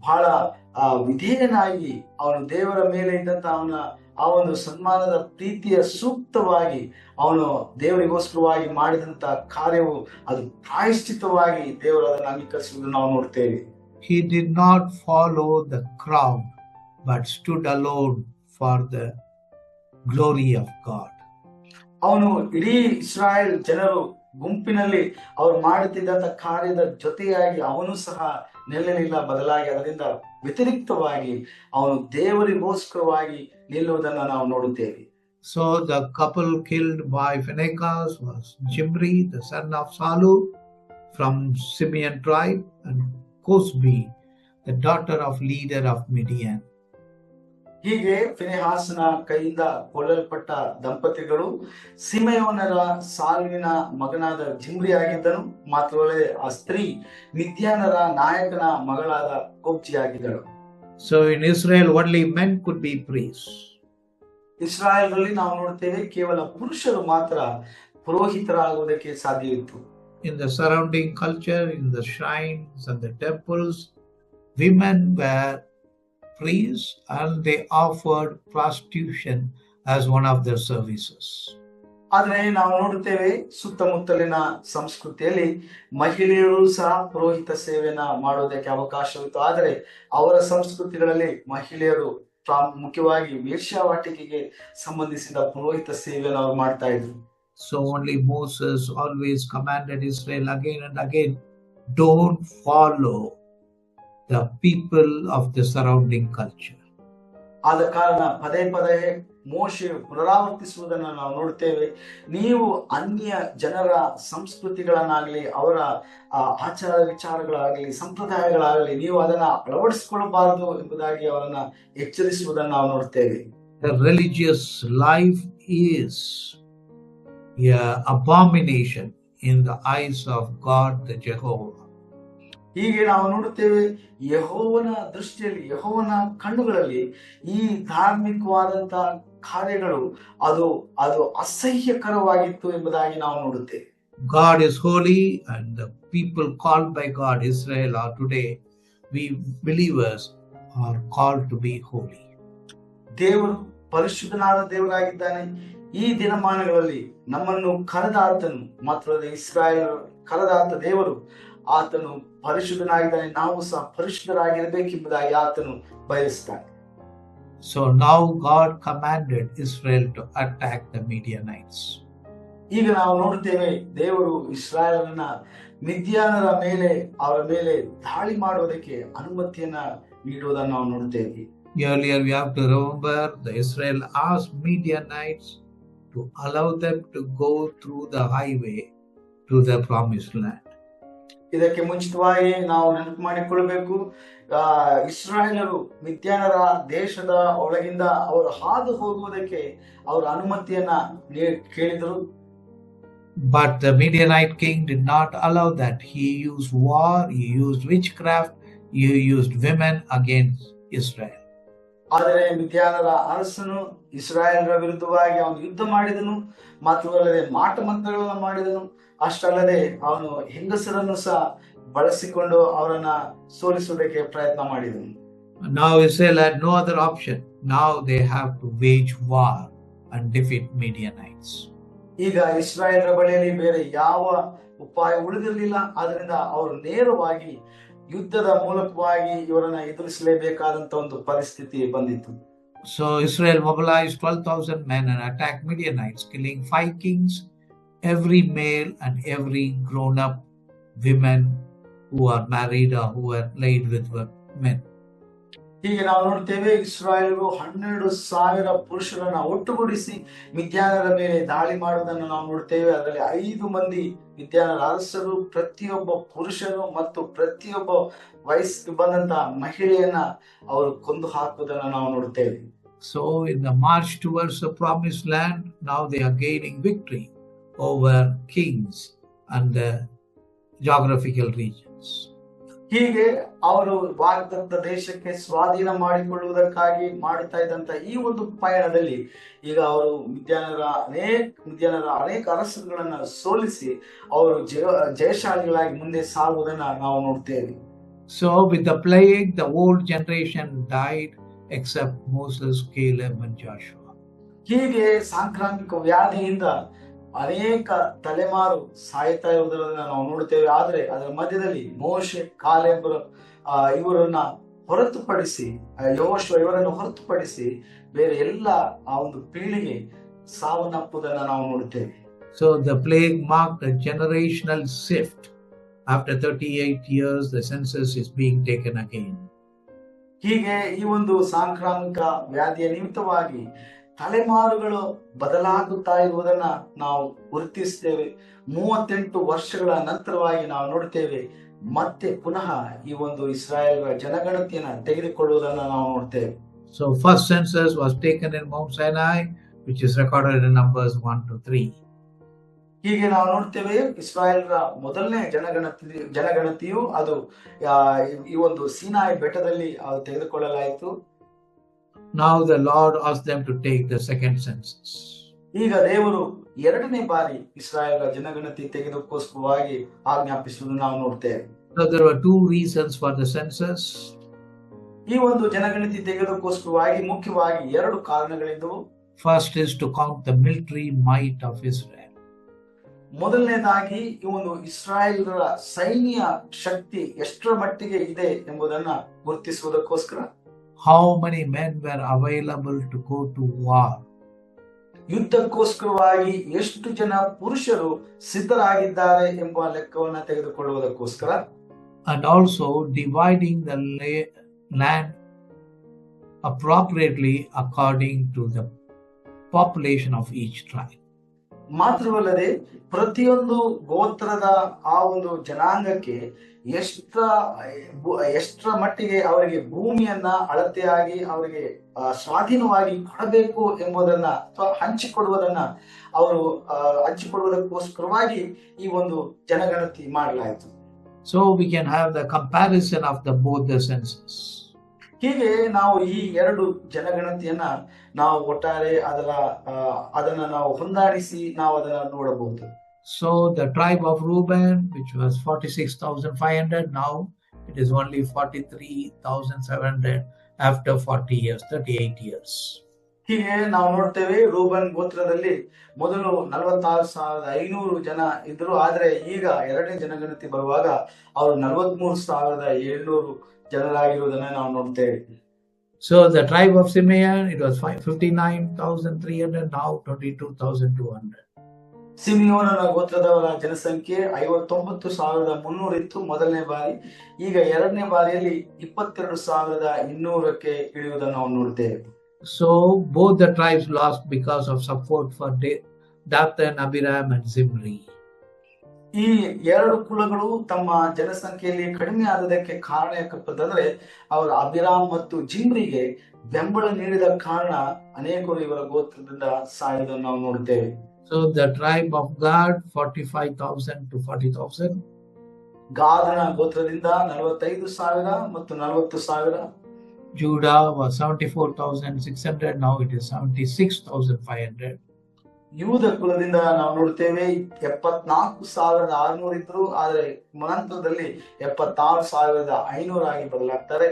ಬಹಳ ವಿಧೇಯನಾಗಿ ಅವನು ದೇವರ ಮೇಲೆ ಇದ್ದಂತ ಅವನ ಆ ಒಂದು ಸನ್ಮಾನದ ಪ್ರೀತಿಯ ಸೂಕ್ತವಾಗಿ ಅವನು ದೇವರಿಗೋಸ್ಕರವಾಗಿ ಮಾಡಿದಂತ ಕಾರ್ಯವು ಅದು ಪ್ರಾಯಶ್ಚಿತ್ತವಾಗಿ ದೇವರು ಅದನ್ನು ಅಂಗೀಕರಿಸುವುದನ್ನು ನಾವು ನೋಡ್ತೇವೆ. He did not follow the crowd, but stood alone for the glory of God. ಅವನು ಇಡೀ ಇಸ್ರಾಯೇಲ್ ಜನರು ಗುಂಪಿನಲ್ಲಿ ಅವರು ಮಾಡುತ್ತಿದ್ದಂತ ಕಾರ್ಯದ ಜೊತೆಯಾಗಿ ಅವನು ಸಹ ನಿಲ್ಲಲಿಲ್ಲ, ಬದಲಾಗಿ ಅದರಿಂದ ವ್ಯತಿರಿಕ್ತವಾಗಿ ಅವನು ದೇವರಿಗೋಸ್ಕರವಾಗಿ ನಿಲ್ಲುವುದನ್ನು ನಾವು ನೋಡುತ್ತೇವೆ. So the couple killed by Phinehas was Jimri, the son of Salu from Simeon tribe, and Cosbi, the daughter of leader of Midian. ಹೀಗೆ ಫಿನೆಹಾಸನ ಕೈಯಿಂದ ಕೊಲ್ಲಲ್ಪಟ್ಟ ದಂಪತಿಗಳು ಸಿಮೆಯೋನರ ಸಾಲುವಿನ ಮಗನಾದ ಜಿಮ್ರಿ ಆಗಿದ್ದನು, ಮಾತ್ರವಲ್ಲದೆ ಆ ಸ್ತ್ರೀ ಮಿದ್ಯಾನರ ನಾಯಕನ ಮಗಳಾದ ಕೊಬ್ಜಿ ಆಗಿದ್ದಳು. So in Israel only men could be priests. ಇಸ್ರಾಯೇಲ್ನಲ್ಲಿ ನಾವು ನೋಡ್ತೇವೆ ಕೇವಲ ಪುರುಷರು ಮಾತ್ರ ಪುರೋಹಿತರಾಗುವುದಕ್ಕೆ ಸಾಧ್ಯವಿತ್ತು. In the surrounding culture, in the shrines and the temples, women were priests and they offered prostitution as one of their services. ಆದ್ರೆ ನಾವು ನೋಡುತ್ತೇವೆ ಸುತ್ತಮುತ್ತಲಿನ ಸಂಸ್ಕೃತಿಯಲ್ಲಿ ಮಹಿಳೆಯರು ಸಹ ಪುರೋಹಿತ ಸೇವೆಯನ್ನ ಮಾಡೋದಕ್ಕೆ ಅವಕಾಶವಿತ್ತು. ಆದರೆ ಅವರ ಸಂಸ್ಕೃತಿಗಳಲ್ಲಿ ಮಹಿಳೆಯರು ಮುಖ್ಯವಾಗಿ ವೇಶ್ಯಾವಾಟಿಕೆಗೆ ಸಂಬಂಧಿಸಿದ ಪುರೋಹಿತ ಸೇವೆಯನ್ನು ಅವರು ಮಾಡ್ತಾ ಇದ್ರು. So only Moses always commanded Israel again and again, don't follow the people of the surrounding culture. ಆದ ಕಾರಣ ಪದೇ ಪದೇ ಮೋಶೆ ಪುನರಾವರ್ತಿಸುವುದನ್ನು ನಾವು ನೋಡ್ತೇವೆ. ನೀವು ಅನ್ಯ ಜನರ ಸಂಸ್ಕೃತಿಗಳನ್ನಾಗಲಿ ಅವರ ಆಚಾರ ವಿಚಾರಗಳಾಗಲಿ ಸಂಪ್ರದಾಯಗಳಾಗಲಿ ನೀವು ಅದನ್ನ ಅಳವಡಿಸಿಕೊಳ್ಳಬಾರದು ಎಂಬುದಾಗಿ ಅವರನ್ನ ಎಚ್ಚರಿಸುವುದನ್ನು ನಾವು ನೋಡ್ತೇವೆ. The religious life is an abomination in the eyes of God the Jehovah. ಹೀಗೆ ನಾವು ನೋಡುತ್ತೇವೆ ಯೆಹೋವನ ದೃಷ್ಟಿಯಲ್ಲಿ ಯೆಹೋವನ ಕಣ್ಣುಗಳಲ್ಲಿ ಈ ಧಾರ್ಮಿಕವಾದಂತ ಕಾರ್ಯಗಳು ಅದು ಅಸಹ್ಯಕರವಾಗಿತ್ತು ಎಂಬುದಾಗಿ ನಾವು ನೋಡುತ್ತೇವೆ. God is holy and the people called by God, Israel, are today, we believers are called to be holy. ದೇವರು ಪರಿಶುದ್ಧನಾದ ದೇವರಾಗಿದ್ದಾನೆ. ಈ ದಿನಮಾನಗಳಲ್ಲಿ ನಮ್ಮನ್ನು ಕರೆದಾತನು ಮಾತ್ರ ಇಸ್ರಾಯೇಲ್ ಕರೆದಾತ ದೇವರು, ಆತನು ಪರಿಶುದ್ಧನಾಗಿದ್ದಾನೆ, ನಾವು ಸಹ ಪರಿಶುದ್ಧರಾಗಿರಬೇಕೆಂಬುದಾಗಿ ಆತನು ಬಯಸುತ್ತಾನೆ. So now God commanded Israel to attack the Midianites. ಈಗ ನಾವು ನೋಡುತ್ತೇವೆ ದೇವರು ಇಸ್ರಾಯೇಲನ ಮಿದ್ಯಾನರ ಮೇಲೆ ಅವರ ಮೇಲೆ ದಾಳಿ ಮಾಡುವುದಕ್ಕೆ ಅನುಮತಿಯನ್ನ ನೀಡುವುದನ್ನು ನಾವು ನೋಡುತ್ತೇವೆ. Earlier we have to remember the Israel asked Midianites to allow them to go through the highway to the promised land. ಇದಕ್ಕೆ ಮುಂಚಿತವಾಗಿ ನಾವು ನೆನಪು ಮಾಡಿಕೊಳ್ಳಬೇಕು, ಇಸ್ರಾಯೇಲರು ಮಿದ್ಯಾನರ ದೇಶದ ಒಳಗಿಂದ ಅವರು ಹಾದು ಹೋಗುವುದಕ್ಕೆ ಅವರ ಅನುಮತಿಯನ್ನ ಕೇಳಿದರು. But the Midianite king did not allow that. He used war, he used witchcraft, he used women against Israel. ಆದರೆ ಮಿದ್ಯಾನರ ಅರಸನು ಇಸ್ರಾಯೇಲರ ವಿರುದ್ಧವಾಗಿ ಅವನು ಯುದ್ಧ ಮಾಡಿದನು, ಮಾತ್ರವಲ್ಲದೆ ಮಾಟ ಮಂತ್ರಗಳನ್ನು ಮಾಡಿದನು. ಅಷ್ಟಲ್ಲದೆ ಅವನು ಹೆಂಗಸರನ್ನು ಸಹ ಬಳಸಿಕೊಂಡು ಅವರನ್ನ ಸೋಲಿಸುವುದಕ್ಕೆ ಪ್ರಯತ್ನ ಮಾಡಿದನು. Now Israel had no other option. Now they have to wage war and defeat Midianites. ಈಗ ಇಸ್ರಾಯೇಲರ ಬಳಿಯಲ್ಲಿ ಬೇರೆ ಯಾವ ಉಪಾಯ ಉಳಿದಿರಲಿಲ್ಲ. ಆದ್ರಿಂದ ಅವರು ನೇರವಾಗಿ ಯುದ್ಧದ ಮೂಲಕವಾಗಿ ಇವರನ್ನ ಎದುರಿಸಲೇಬೇಕಾದಂತ ಒಂದು ಪರಿಸ್ಥಿತಿ ಬಂದಿತ್ತು. So Israel mobilized 12,000 men and attacked Midianites, killing 5 kings, every male and every grown-up women who are married or who are laid with men. ಹೀಗೆ ನಾವು ನೋಡ್ತೇವೆ, ಇಸ್ರಾಯೇಲರು 12,000 ಪುರುಷರನ್ನ ಒಟ್ಟುಗೂಡಿಸಿ ಮಿದ್ಯಾನರ ಮೇಲೆ ದಾಳಿ ಮಾಡುವುದನ್ನು ನಾವು ನೋಡ್ತೇವೆ. ಅದರಲ್ಲಿ 5 ಮಂದಿ ಮಿದ್ಯಾನರ ಅರಸರು, ಪ್ರತಿಯೊಬ್ಬ ಪುರುಷರು ಮತ್ತು ಪ್ರತಿಯೊಬ್ಬ ವಯಸ್ಸಿಗೆ ಬಂದಂತ ಮಹಿಳೆಯನ್ನ ಅವರು ಕೊಂದು ಹಾಕುವುದನ್ನು ನಾವು ನೋಡ್ತೇವೆ. So in the march towards the promised land, now they are gaining victory over kings and the geographical regions. ಹೀಗೆ ಅವರು ವಾಗ್ದತ್ತ ದೇಶಕ್ಕೆ ಸ್ವಾಧೀನ ಮಾಡಿಕೊಳ್ಳುವುದಕ್ಕಾಗಿ ಮಾಡುತ್ತಾ ಇದ್ದಂತ ಈ ಒಂದು ಪಯಣದಲ್ಲಿ ಈಗ ಅವರು ಮಿದ್ಯಾನರ ಅನೇಕ ಅರಸರುಗಳನ್ನ ಸೋಲಿಸಿ ಅವರು ಜಯಶಾಲಿಗಳಾಗಿ ಮುಂದೆ ಸಾಗುವುದನ್ನ ನಾವು ನೋಡ್ತೇವೆ. So with the plague, the old generation died except Moses, Caleb and Joshua. ಹೀಗೆ ಸಾಂಕ್ರಾಮಿಕ ವ್ಯಾಧಿಯಿಂದ ಅನೇಕ ತಲೆಮಾರು ಸಾಯ್ತಾ ಇರುವುದನ್ನ ನಾವು ನೋಡ್ತೇವೆ. ಆದ್ರೆ ಅದರ ಮಧ್ಯದಲ್ಲಿ ಮೋಶೆ, ಕಾಲೇಬ್ ಇವರನ್ನ ಹೊರತುಪಡಿಸಿ, ಯೆಹೋಶುವ ಇವರನ್ನು ಹೊರತುಪಡಿಸಿ ಬೇರೆ ಎಲ್ಲ ಆ ಒಂದು ಪೀಳಿಗೆ ಸಾವನ್ನಪ್ಪುವುದನ್ನ ನಾವು ನೋಡ್ತೇವೆ. So the plague marked a generational shift. After 38 years, the census is being taken again. ಹೀಗೆ ಈ ಒಂದು ಸಾಂಕ್ರಾಮಿಕ ವ್ಯಾಧಿಯ ನಿಮಿತ್ತವಾಗಿ ತಲೆಮಾರುಗಳು ಬದಲಾಗುತ್ತಾ ಇರುವುದನ್ನ ನಾವು ಗುರುತಿಸ್ತೇವೆ. 38 ವರ್ಷಗಳ ನಂತರವಾಗಿ ನಾವು ನೋಡ್ತೇವೆ ಮತ್ತೆ ಪುನಃ ಈ ಒಂದು ಇಸ್ರಾಯೇಲ್ ಜನಗಣತಿಯನ್ನ ತೆಗೆದುಕೊಳ್ಳುವುದನ್ನ ನಾವು ನೋಡ್ತೇವೆ. So first census was taken in Mount Sinai, which is recorded in Numbers 1 to 3. ಹೀಗೆ ನಾವು ನೋಡ್ತೇವೆ ಇಸ್ರಾಯೇಲ್ರ ಮೊದಲನೇ ಜನಗಣತಿಯು ಅದು ಈ ಒಂದು ಸೀನಾಯಿ ಬೆಟ್ಟದಲ್ಲಿ ತೆಗೆದುಕೊಳ್ಳಲಾಯಿತು. Now the Lord asked them to take the second census. ಈಗ ದೇವರು ಎರಡನೇ ಬಾರಿ ಇಸ್ರಾಯೇಲ್ರ ಜನಗಣತಿ ತೆಗೆದುಕೋಸ್ಕರವಾಗಿ ಆಜ್ಞಾಪಿಸುವುದನ್ನು ನಾವು ನೋಡ್ತೇವೆ. So there were 2 reasons for the census. ಈ ಒಂದು ಜನಗಣತಿ ತೆಗೆದುಕೋಸ್ಕರವಾಗಿ ಮುಖ್ಯವಾಗಿ 2 ಕಾರಣಗಳಿದ್ದವು. First is to count the military might of Israel. ಮೊದಲನೇದಾಗಿ ಈ ಒಂದು ಇಸ್ರಾಯೇಲ್ರ ಸೈನ್ಯ ಶಕ್ತಿ ಎಷ್ಟರ ಮಟ್ಟಿಗೆ ಇದೆ ಎಂಬುದನ್ನ ಗುರುತಿಸುವುದಕ್ಕೋಸ್ಕರ. How many men were available to go to war? ಯುದ್ಧಕ್ಕೋಸ್ಕರವಾಗಿ ಎಷ್ಟು ಜನ ಪುರುಷರು ಸಿದ್ಧರಾಗಿದ್ದಾರೆ ಎಂಬ ಲೆಕ್ಕವನ್ನು ತೆಗೆದುಕೊಳ್ಳುವುದಕ್ಕೋಸ್ಕರ. And also dividing the land appropriately according to the population of each tribe. ಮಾತ್ರವಲ್ಲದೆ ಪ್ರತಿಯೊಂದು ಗೋತ್ರದ ಆ ಒಂದು ಜನಾಂಗಕ್ಕೆ ಎಷ್ಟರ ಮಟ್ಟಿಗೆ ಅವರಿಗೆ ಭೂಮಿಯನ್ನ ಅಳತೆಯಾಗಿ ಅವರಿಗೆ ಸ್ವಾಧೀನವಾಗಿ ಕೊಡಬೇಕು ಎಂಬುದನ್ನ ಅಥವಾ ಹಂಚಿಕೊಡುವುದಕ್ಕೋಸ್ಕರವಾಗಿ ಈ ಒಂದು ಜನಗಣತಿ ಮಾಡಲಾಯಿತು. So we can have the comparison of both the census. ಹೀಗೆ ನಾವು ಈ 2 ಜನಗಣತಿಯನ್ನ ನಾವು ಒಟ್ಟಾರೆ ಅದನ್ನ ನಾವು ಹೊಂದಾಣಿಸಿ ನಾವು ಅದನ್ನ ನೋಡಬಹುದು. So the tribe of Reuben, which was 46,500, now it is only 43,700 after 40 years, 38 years. ಹೀಗೆ ನಾವು ನೋಡ್ತೇವೆ ರೂಬನ್ ಗೋತ್ರದಲ್ಲಿ ಮೊದಲು 46,500 ಜನ ಇದ್ರು. ಆದ್ರೆ ಈಗ ಎರಡನೇ ಜನಗಣತಿ ಬರುವಾಗ ಅವರು 43,700 ಜನರಾಗಿರುವುದನ್ನ ನಾವು ನೋಡ್ತೇವೆ. So the tribe of Simeon, it was 59,300, now 22,200. ಸಿಮಿಯೋನನ ಗೋತ್ರದವರ ಜನಸಂಖ್ಯೆ 59,300 ಇತ್ತು ಮೊದಲನೇ ಬಾರಿ. ಈಗ ಎರಡನೇ ಬಾರಿಯಲ್ಲಿ 22,200ಕ್ಕೆ ಇಳಿಯುವುದನ್ನು ನಾವು ನೋಡ್ತೇವೆ. So both the tribes lost because of support for Dathan, Abiram and Zimri. ಈ 2 ಕುಲಗಳು ತಮ್ಮ ಜನಸಂಖ್ಯೆಯಲ್ಲಿ ಕಡಿಮೆ ಆದದಕ್ಕೆ ಕಾರಣ ಯಾಕಂತಂದ್ರೆ ಅವರು ಅಬಿರಾಮ್ ಮತ್ತು ಜಿಮ್ರಿಗೆ ಬೆಂಬಲ ನೀಡಿದ ಕಾರಣ ಅನೇಕರು ಇವರ ಗೋತ್ರದಿಂದ ಸಾಯುವುದನ್ನು ನಾವು ನೋಡ್ತೇವೆ. So the tribe of Gad, 45,000 to 40,000. ಗಾದನ ಗೋತ್ರದಿಂದ 45,000 ಮತ್ತು 40,000. Judah was 74,600. Now it is 76,500. ಯೂದ ಕುಲದಿಂದ ನಾವು ನೋಡ್ತೇವೆ 74,600 ಇದ್ರು, ಆದ್ರೆ ನಂತರದಲ್ಲಿ 76,500 ಆಗಿ ಬದಲಾಗ್ತಾರೆ.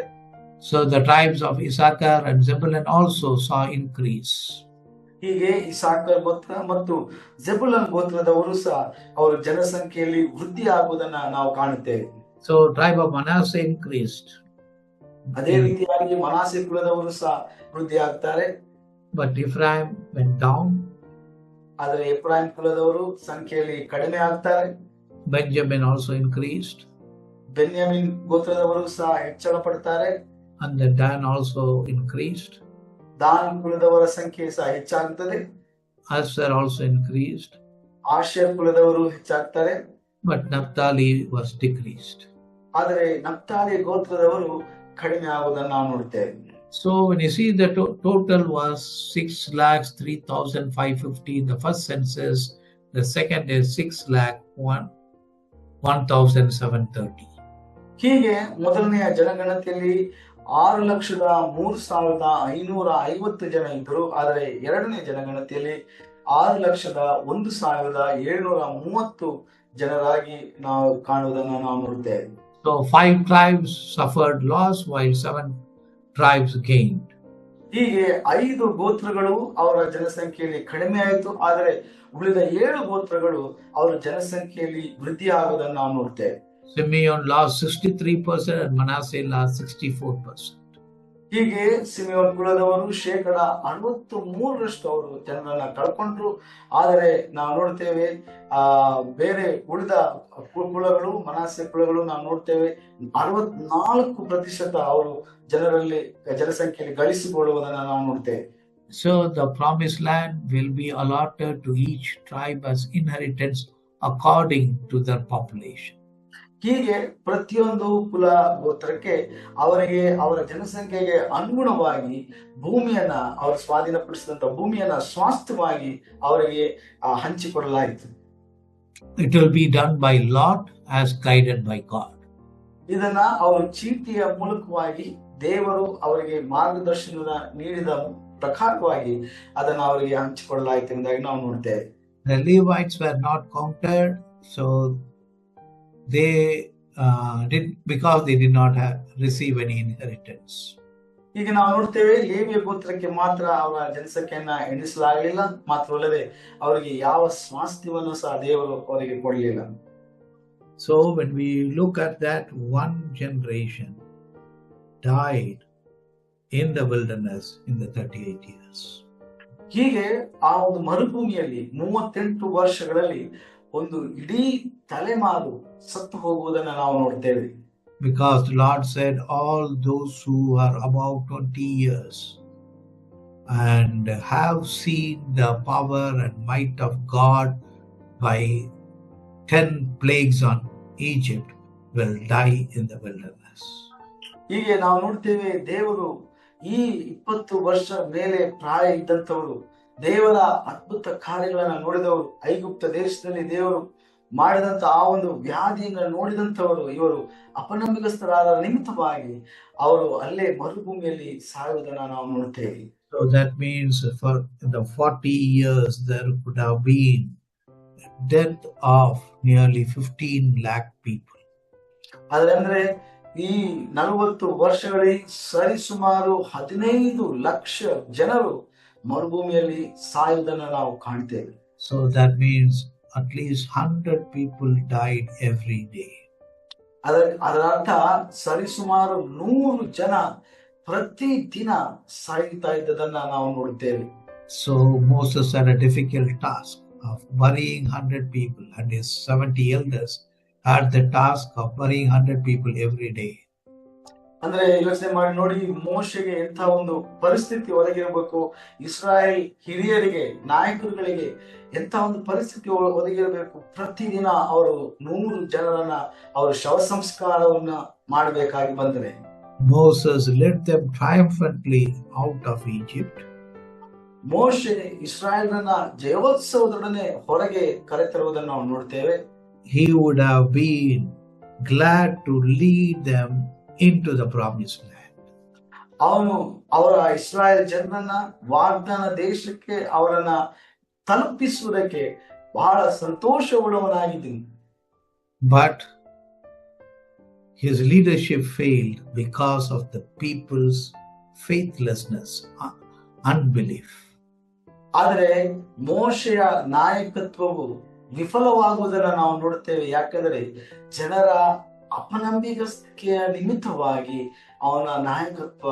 So the tribes of Issachar and Zebulun also saw increase. ಹೀಗೆ ಇಸಾಕರ್ ಗೋತ್ರ ಮತ್ತು ಜೆಬುಲನ್ ಗೋತ್ರದವರು ಸಹ ಅವರ ಜನಸಂಖ್ಯೆಯಲ್ಲಿ ವೃದ್ಧಿ ಆಗುವುದನ್ನ ನಾವು ಕಾಣುತ್ತೇವೆ. So tribe of Manasseh increased. ಅದೇ ರೀತಿಯಾಗಿ ಮನಾಸೆ ಕುಲದವರು ಸಹ ವೃದ್ಧಿ ಆಗ್ತಾರೆ. But Ephraim went down. ಆದ್ರೆ ಎಫ್ರಾಯಿಂ ಕುಲದವರು ಸಂಖ್ಯೆಯಲ್ಲಿ ಕಡಿಮೆ ಆಗ್ತಾರೆ. Benjamin also increased. ಬೆನ್ಯಾಮಿನ್ ಗೋತ್ರದವರು ಸಹ ಹೆಚ್ಚಳ ಪಡ್ತಾರೆ. And then Dan also increased. Dan ಕುಲದವರ ಸಂಖ್ಯೆ ಸಹ ಹೆಚ್ಚಾಗುತ್ತದೆ. Asher also increased. ಆಶೇರ್ ಕುಲದವರು ಹೆಚ್ಚಾಗ್ತಾರೆ. But Naphtali was decreased. ಆದರೆ ನಫ್ತಾಲಿ ಗೋತ್ರದವರು ಕಡಿಮೆ ಆಗುವುದನ್ನು ನಾವು ನೋಡ್ತೇವೆ. So when you see the total was 6,03,550 in the first census, the second is 6,01,730. ಹೀಗೆ ಮೊದಲನೆಯ ಜನಗಣತಿಯಲ್ಲಿ 6,03,550 ಜನ ಇದ್ದರು, ಆದರೆ ಎರಡನೇ ಜನಗಣತಿಯಲ್ಲಿ 6,01,730 ಜನರಾಗಿ ನಾವು ಕಾಣುವುದನ್ನು ನಾವು ನೋಡುತ್ತೇವೆ. So 5 tribes suffered loss while 7 tribes gained. ಹೀಗೆ 5 ಗೋತ್ರಗಳು ಅವರ ಜನಸಂಖ್ಯೆಯಲ್ಲಿ ಕಡಿಮೆ ಆಯಿತು, ಆದರೆ ಉಳಿದ 7 ಗೋತ್ರಗಳು ಅವರ ಜನಸಂಖ್ಯೆಯಲ್ಲಿ ವೃದ್ಧಿ ಆಗುವುದನ್ನು ನಾವು ನೋಡ್ತೇವೆ. Simeon lost 63% and Manasseh lost 64%. ಹೀಗೆ ಸಿಮೆಯೋನ್ ಕುಲದವರು 63% ಅವರು ಜನರನ್ನ ಕಳ್ಕೊಂಡ್ರು. ಆದರೆ ನಾವು ನೋಡ್ತೇವೆ ಬೇರೆ ಉಳಿದ ಕುಲಗಳು, ಮನಾಸೆ ಕುಲಗಳು ನಾವು ನೋಡ್ತೇವೆ 64% ಅವರು ಜನಸಂಖ್ಯೆಯಲ್ಲಿ ಗಳಿಸಿಕೊಳ್ಳುವುದನ್ನು ನಾವು ನೋಡ್ತೇವೆ. So the promised land will be allotted to each tribe as inheritance according to their population. ಹೀಗೆ ಪ್ರತಿಯೊಂದು ಕುಲ ಗೋತ್ರಕ್ಕೆ ಅವರಿಗೆ ಅವರ ಜನಸಂಖ್ಯೆಗೆ ಅನುಗುಣವಾಗಿ ಭೂಮಿಯನ್ನ ಅವರು ಸ್ವಾಧೀನಪಡಿಸಿದಂತ ಭೂಮಿಯನ್ನ ಸ್ವಾಸ್ಥ್ಯವಾಗಿ ಅವರಿಗೆ ಹಂಚಿಕೊಡಲಾಯಿತು. It will be done by lot as guided by God. ಇದನ್ನ ಅವರು ಚೀಟಿಯ ಮೂಲಕವಾಗಿ ದೇವರು ಅವರಿಗೆ ಮಾರ್ಗದರ್ಶನ ನೀಡಿದ ಪ್ರಕಾರವಾಗಿ ಅದನ್ನ ಅವರಿಗೆ ಹಂಚಿಕೊಡಲಾಯಿತು ಎಂಬುದಾಗಿ ನಾವು ನೋಡ್ತೇವೆ. The Levites were not counted, so they because they did not receive any inheritance. ಈಗ ನಾವು ನೋಡ್ತೇವೆ ಲೇವಿಯ ಗೋತ್ರಕ್ಕೆ ಮಾತ್ರ ಅವರ ಜನಸಂಖ್ಯೆಯನ್ನ ಎಣಿಸಲಾಗಲಿಲ್ಲ, ಮಾತ್ರವಲ್ಲದೆ ಅವರಿಗೆ ಯಾವ ಸ್ವಾಸ್ಥ್ಯವನ್ನು ಸಹ ದೇವರು ಅವರಿಗೆ ಕೊಡಲಿಲ್ಲ. So when we look at that, one generation died in the wilderness in the 38 years. ಹೀಗೆ ಆ ಒಂದು ಮರುಭೂಮಿಯಲ್ಲಿ 38 ವರ್ಷಗಳಲ್ಲಿ ಒಂದು ಇಡೀ ತಲೆಮಾರು ಸತ್ತು ಹೋಗುವುದನ್ನು ನಾವು ನೋಡ್ತೇವೆ. Because the Lord said, all those who are above 20 years and have seen the power and might of God by 10 plagues on Egypt will die in the wilderness. ಹೀಗೆ ನಾವು ನೋಡ್ತೇವೆ ದೇವರು ಈ 20 ವರ್ಷ ಮೇಲೆ ಪ್ರಾಯ ಇದ್ದಂಥವರು, ದೇವರ ಅದ್ಭುತ ಕಾರ್ಯಗಳನ್ನ ನೋಡಿದವರು, ಐಗುಪ್ತ ದೇಶದಲ್ಲಿ ದೇವರು ಮಾಡಿದಂತ ಆ ಒಂದು ವ್ಯಾಧಿಯನ್ನು ನೋಡಿದಂಥವರು, ಇವರು ಅಪನಂಬಿಕಸ್ಥರಾದ ನಿಮಿತ್ತವಾಗಿ ಅವರು ಅಲ್ಲೇ ಮರುಭೂಮಿಯಲ್ಲಿ ಸಾಯುವುದನ್ನ ನಾವು ನೋಡ್ತೇವೆ. So that means for the 40 years there could have been death of nearly 15 lakh people. ಅಂದ್ರೆ ಈ 40 ವರ್ಷಗಳಲ್ಲಿ ಸರಿಸುಮಾರು 15 ಲಕ್ಷ ಜನರು ಮರುಭೂಮಿಯಲ್ಲಿ ಸಾಯುವುದನ್ನು ನಾವು ಕಾಣ್ತೇವೆ. So that means at least 100 people died every day. ಅದರ ಅರ್ಥ ಸರಿಸುಮಾರು 100 ಜನ ಪ್ರತಿ ದಿನ ಸಾಯ್ತಾ ಇದ್ದದನ್ನ ನಾವು ನೋಡ್ತೇವೆ. So Moses had a difficult task of burying 100 people, and his 70 elders had the task of burying 100 people every day. ಅಂದ್ರೆ ಯೋಚನೆ ಮಾಡಿ ನೋಡಿ, ಮೋಶೆಗೆ ಎಂಥ ಒಂದು ಪರಿಸ್ಥಿತಿ ಒದಗಿರಬೇಕು, ಇಸ್ರಾಯೇಲ್ ಹಿರಿಯರಿಗೆ, ನಾಯಕರುಗಳಿಗೆ ಎಂಥ ಒಂದು ಪರಿಸ್ಥಿತಿ ಒದಗಿರಬೇಕು. ಪ್ರತಿದಿನ ಅವರು 100 ಜನರನ್ನ ಅವರು ಶವ ಸಂಸ್ಕಾರವನ್ನ ಮಾಡಬೇಕಾಗಿ ಬಂದರೆ Moses led them triumphantly out of Egypt. ಮೋಶೆ ಇಸ್ರಾಯೇಲರನ್ನ ಜಯೋತ್ಸವದೊಡನೆ ಹೊರಗೆ ಕರೆತರುವುದನ್ನು ನಾವು ನೋಡ್ತೇವೆ. He would have been glad to lead them into the promised land. ಅವನು ಅವರ ಇಸ್ರಾಯೇಲ್ ಜನರನ್ನ ವಾಗ್ದಾನ ದೇಶಕ್ಕೆ ಅವರನ್ನ ತಲುಪಿಸುವುದಕ್ಕೆ ಬಹಳ ಸಂತೋಷವುಳ್ಳವನಾಗಿದ್ದನು. But his leadership failed because of the people's faithlessness, unbelief. ಆದರೆ ಮೋಶೆಯ ನಾಯಕತ್ವವು ವಿಫಲವಾಗುವುದನ್ನು ನಾವು ನೋಡುತ್ತೇವೆ. ಯಾಕಂದರೆ ಜನರ ಅಪನಂಬಿಕೆಯ ನಿಮಿತ್ತವಾಗಿ ಅವನ ನಾಯಕತ್ವ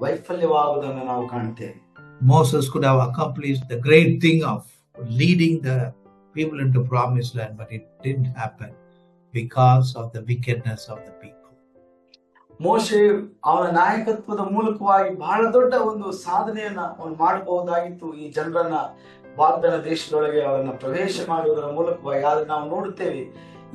ವೈಫಲ್ಯವಾಗುವುದನ್ನು ನಾವು ಕಾಣ್ತೇವೆ. Moses could have accomplished the great thing of leading the people into promised land, but it didn't happen because of the wickedness of the people. ಮೋಶೆ ಅವನ ನಾಯಕತ್ವದ ಮೂಲಕವಾಗಿ ಬಹಳ ದೊಡ್ಡ ಒಂದು ಸಾಧನೆಯನ್ನ ಅವನು ಮಾಡಬಹುದಾಗಿತ್ತು, ಈ ಜನರನ್ನ ವಾಗ್ದಾನ ದೇಶದೊಳಗೆ ಅವರನ್ನ ಪ್ರವೇಶ ಮಾಡುವುದರ ಮೂಲಕವಾಗಿ. ಆದ್ರೆ ನಾವು ನೋಡುತ್ತೇವೆ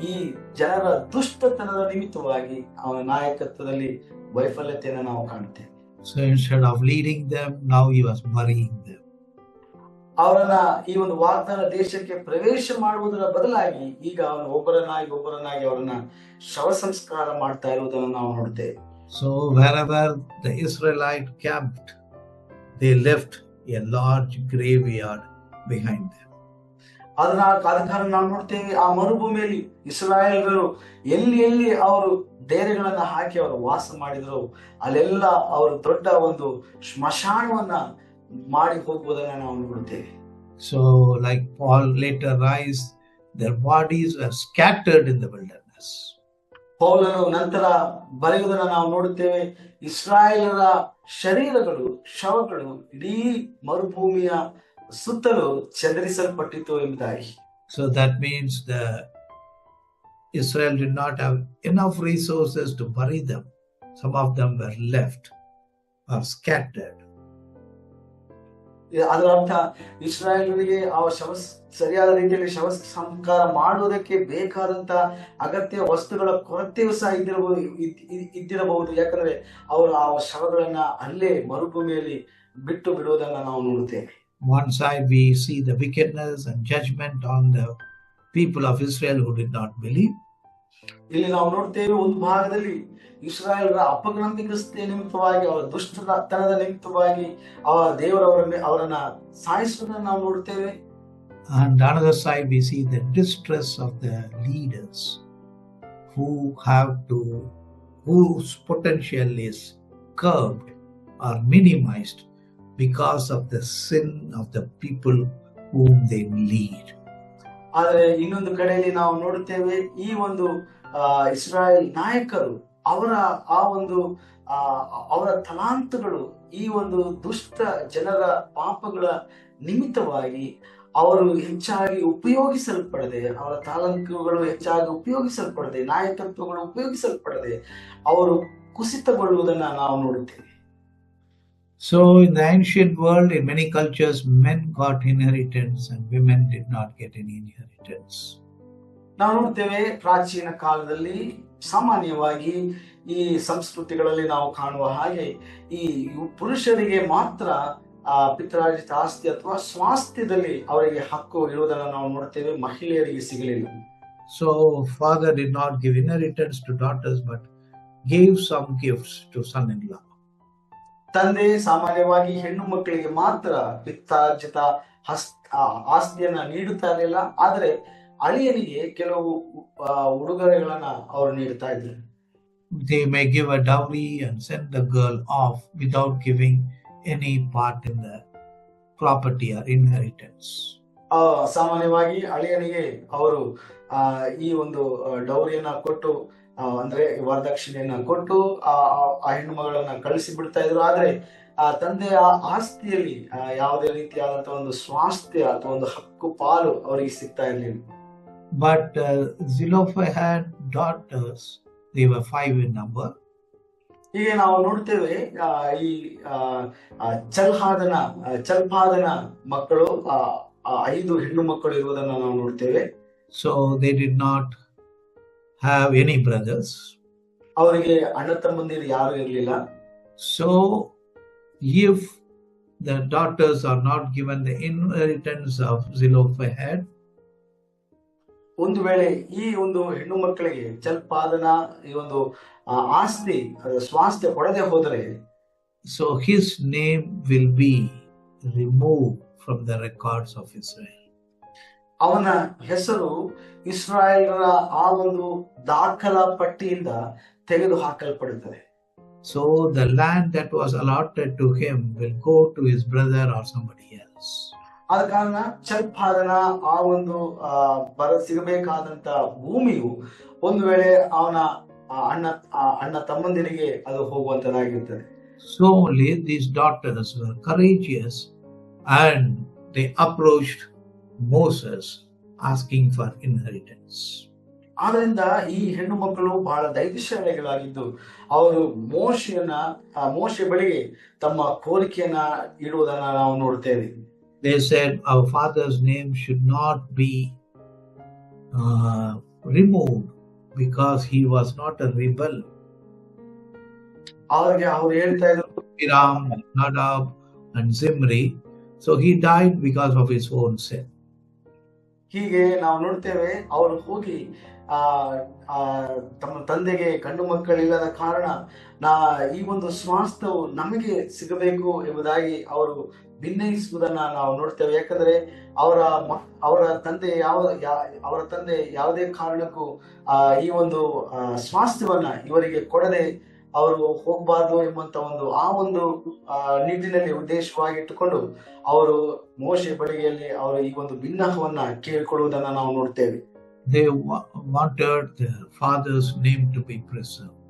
ಈ ಜನರ ದುಷ್ಟತನದ ನಿಮಿತ್ತವಾಗಿ ಅವನ ನಾಯಕತ್ವದಲ್ಲಿ ವೈಫಲ್ಯತೆಯನ್ನು ನಾವು ಕಾಣುತ್ತೇವೆ. So instead of leading them, now he was burying them. ಅವರನ್ನ ಈ ಒಂದು ವಾಗ್ದಾನ ದೇಶಕ್ಕೆ ಪ್ರವೇಶ ಮಾಡುವುದರ ಬದಲಾಗಿ ಈಗ ಅವನು ಒಬ್ಬರನ್ನಾಗಿ ಅವರನ್ನ ಶವ ಸಂಸ್ಕಾರ ಮಾಡ್ತಾ ಇರುವುದನ್ನು ನಾವು ನೋಡ್ತೇವೆ. So wherever the Israelite camped, they left a large graveyard behind them. ಆದ ಕಾರಣ ನಾವು ನೋಡ್ತೇವೆ ಆ ಮರುಭೂಮಿಯಲ್ಲಿ ಇಸ್ರಾಯೇಲ್ಗಳು ಎಲ್ಲಿ ಅವರು ಡೇರೆಗಳನ್ನ ಹಾಕಿ ಅವರು ವಾಸ ಮಾಡಿದ್ರು, ಅಲ್ಲೆಲ್ಲ ಅವರು ದೊಡ್ಡ ಒಂದು ಸ್ಮಶಾನವನ್ನ ಮಾಡಿ ಹೋಗುವುದನ್ನ ನಾವು ನೋಡುತ್ತೇವೆ. So like Paul later writes, their bodies were scattered in the wilderness. ಪೌಲನು ನಂತರ ಬರೆಯುವುದನ್ನು ನಾವು ನೋಡುತ್ತೇವೆ, ಇಸ್ರಾಯೇಲರ ಶವಗಳು ಇಡೀ ಮರುಭೂಮಿಯ ಸುತ್ತಲೂ ಚದರಿಸಲ್ಪಟ್ಟಿತು ಎಂಬುದಾಗಿ. So that means the Israel did not have enough resources to bury them. Some of them were left or scattered. ಅದರ ಅರ್ಥ ಇಸ್ರಾಯೇಲರಿಗೆ ಸರಿಯಾದ ರೀತಿಯಲ್ಲಿ ಶವ ಸಂಸ್ಕಾರ ಮಾಡುವುದಕ್ಕೆ ಬೇಕಾದಂತ ಅಗತ್ಯ ವಸ್ತುಗಳ ಕೊರತೆಯೂ ಸಹ ಇದ್ದಿರಬಹುದು. ಯಾಕಂದ್ರೆ ಅವರು ಆ ಶವಗಳನ್ನ ಅಲ್ಲೇ ಮರುಭೂಮಿಯಲ್ಲಿ ಬಿಟ್ಟು ಬಿಡುವುದನ್ನ ನಾವು ನೋಡುತ್ತೇವೆ. One side we see the wickedness and judgment on the people of Israel who did not believe. ಇಲ್ಲಿ ನಾವು ನೋಡ್ತೇವೆ ಒಂದು ಭಾಗದಲ್ಲಿ ಇಸ್ರಾಯೇಲರ ಅಪನಂಬಿಕತೆಯ ನಿಮಿತ್ತವಾಗಿ, ಅವರ ದುಷ್ಟತನದ ನಿಮಿತ್ತವಾಗಿ ಅವರನ್ನ ಸಾಯಿಸುವುದನ್ನು ನಾವು ನೋಡ್ತೇವೆ. And another side we see the distress of the leaders whose potential is curbed or minimized because of the sin of the people whom they lead. ಆದರೆ ಇನ್ನೊಂದು ಕಡೆಯಲ್ಲಿ ನಾವು ನೋಡುತ್ತೇವೆ ಈ ಒಂದು ಇಸ್ರಾಯೇಲ್ ನಾಯಕರು ಅವರ ತಲಾಂತುಗಳು ಈ ಒಂದು ದುಷ್ಟ ಜನರ ಪಾಪಗಳ ನಿಮಿತ್ತವಾಗಿ ಅವರು ಹೆಚ್ಚಾಗಿ ಉಪಯೋಗಿಸಲ್ಪಡದೆ, ಅವರ ತಾಲಂಕುಗಳು ಹೆಚ್ಚಾಗಿ ಉಪಯೋಗಿಸಲ್ಪಡದೆ, ನಾಯಕತ್ವಗಳು ಉಪಯೋಗಿಸಲ್ಪಡದೆ ಅವರು ಕುಸಿತಗೊಳ್ಳುವುದನ್ನ ನಾವು ನೋಡುತ್ತೇವೆ. So in the ancient world, in many cultures, men got inheritance and women did not get any inheritance. ನಾವು ನೋಡ್ತೇವೆ ಪ್ರಾಚೀನ ಕಾಲದಲ್ಲಿ ಸಾಮಾನ್ಯವಾಗಿ ಈ ಸಂಸ್ಕೃತಿಗಳಲ್ಲಿ ನಾವು ಕಾಣುವ ಹಾಗೆ ಈ ಪುರುಷರಿಗೆ ಮಾತ್ರ ಪಿತ್ರಾರ್ಜಿತ ಆಸ್ತಿ ಅಥವಾ ಸ್ವಾಸ್ಥ್ಯದಲ್ಲಿ ಅವರಿಗೆ ಹಕ್ಕು ಇರುವುದನ್ನು ನಾವು ನೋಡ್ತೇವೆ, ಮಹಿಳೆಯರಿಗೆ ಸಿಗಲಿಲ್ಲ. So father did not give inheritance to daughters but gave some gifts to son-in-law. ತಂದೆ ಸಾಮಾನ್ಯವಾಗಿ ಹೆಣ್ಣು ಮಕ್ಕಳಿಗೆ ಮಾತ್ರ ಪಿತ್ರಾರ್ಜಿತ ಆಸ್ತಿಯನ್ನ ನೀಡುತ್ತಾ ಇರಲಿಲ್ಲ, ಆದರೆ ಅಳಿಯನಿಗೆ ಕೆಲವು ಉಡುಗೊರೆಗಳನ್ನ ಅವರು ನೀಡುತ್ತಾ ಇದ್ರು. They may give a dowry and send the girl off without giving any part in the property or inheritance. ಸಾಮಾನ್ಯವಾಗಿ ಅಳಿಯನಿಗೆ ಅವರು ಈ ಒಂದು ಡೌರಿಯನ್ನ ಕೊಟ್ಟು ಅಂದ್ರೆ ವರದಕ್ಷಿಣೆಯನ್ನ ಕೊಟ್ಟು ಆ ಹೆಣ್ಣು ಮಗಳನ್ನ ಕಳಿಸಿ ಬಿಡ್ತಾ ಇದ್ರು. ಆದ್ರೆ ಆ ತಂದೆಯ ಆಸ್ತಿಯಲ್ಲಿ ಯಾವುದೇ ರೀತಿಯಾದಂತಹ ಒಂದು ಸ್ವಾಸ್ಥ್ಯ ಅಥವಾ ಒಂದು ಹಕ್ಕು ಪಾಲು ಅವರಿಗೆ ಸಿಗ್ತಾ ಇರಲಿಲ್ಲ. But Zelophehad had daughters. They were 5 in number. ಹೀಗೆ ನಾವು ನೋಡ್ತೇವೆ ಈ ಚಲ್ಪಾದನ ಮಕ್ಕಳು 5 ಹೆಣ್ಣು ಮಕ್ಕಳು ಇರುವುದನ್ನ ನಾವು ನೋಡ್ತೇವೆ. So they did not have any brothers. ಅವರಿಗೆ ಅಣ್ಣ ತಮ್ಮಂದಿರು ಯಾರು ಇರಲಿಲ್ಲ. So if the daughters are not given the inheritance of Zelophehad, ಒಂದು ವೇಳೆ ಈ ಒಂದು ಹೆಣ್ಣು ಮಕ್ಕಳಿಗೆ ಜಲ್ಪಾದನ ಈ ಒಂದು ಆಸ್ತಿ ಸ್ವಾಸ್ಥ್ಯ ಕೊಡದೆ ಹೋದರೆ, so his name will be removed from the records of Israel. ಅವನ ಹೆಸರು ಇಸ್ರಾಯೇಲರ ಆ ಒಂದು ದಾಖಲಾ ಪಟ್ಟಿಯಿಂದ ತೆಗೆದು ಹಾಕಲ್ಪಡುತ್ತದೆ. So the land that was allotted to him will go to his brother or somebody else. ಆದ ಕಾರಣ ಚಲ್ಪಾದನ ಆ ಒಂದು ಸಿಗಬೇಕಾದಂತ ಭೂಮಿಯು ಒಂದು ವೇಳೆ ಅವನ ಅಣ್ಣ ತಮ್ಮಂದಿರಿಗೆ ಅದು ಹೋಗುವಂತದಾಗಿರ್ತದೆ. So only these daughters were courageous and they approached Moses asking for inheritance. ಆದ್ರಿಂದ ಈ ಹೆಣ್ಣು ಮಕ್ಕಳು ಬಹಳ ಧೈರ್ಯಶಾಲಿಗಳಾಗಿದ್ದು ಅವರು ಮೋಶೆ ಬಳಿಗೆ ತಮ್ಮ ಕೋರಿಕೆಯನ್ನ ಇಡುವುದನ್ನ ನಾವು ನೋಡ್ತೇವೆ. They said our father's name should not be removed because he was not a rebel. ಅವ್ರಿಗೆ ಅವ್ರು ಹೇಳ್ತಾ ಇದ್ರು Hiram, Nadab and Zimri, so he died because of his own sin. ಹೀಗೆ ನಾವು ನೋಡ್ತೇವೆ ಅವರು ಹೋಗಿ ತಮ್ಮ ತಂದೆಗೆ ಗಂಡು ಮಕ್ಕಳಿಲ್ಲದ ಕಾರಣ ಈ ಒಂದು ಸ್ವಾಸ್ಥ್ಯವು ನಮಗೆ ಸಿಗಬೇಕು ಎಂಬುದಾಗಿ ಅವರು ಭಿನ್ನಯಿಸುವುದನ್ನ ನಾವು ನೋಡ್ತೇವೆ. ಯಾಕಂದ್ರೆ ಅವರ ತಂದೆ ಯಾವುದೇ ಕಾರಣಕ್ಕೂ ಈ ಒಂದು ಸ್ವಾಸ್ಥ್ಯವನ್ನ ಇವರಿಗೆ ಕೊಡದೆ ಅವರು ಹೋಗಬಾರ್ದು ಎಂಬಂತ ಒಂದು ನಿಟ್ಟಿನಲ್ಲಿ ಉದ್ದೇಶವಾಗಿ ಇಟ್ಟುಕೊಂಡು ಅವರು ಮೋಶೆ ಬಳಿಗೆಯಲ್ಲಿ ಅವರು ಈ ಒಂದು ಭಿನ್ನಹವನ್ನ ಕೇಳಿಕೊಳ್ಳುವುದನ್ನ ನಾವು ನೋಡ್ತೇವೆ. They wanted their father's name to be preserved.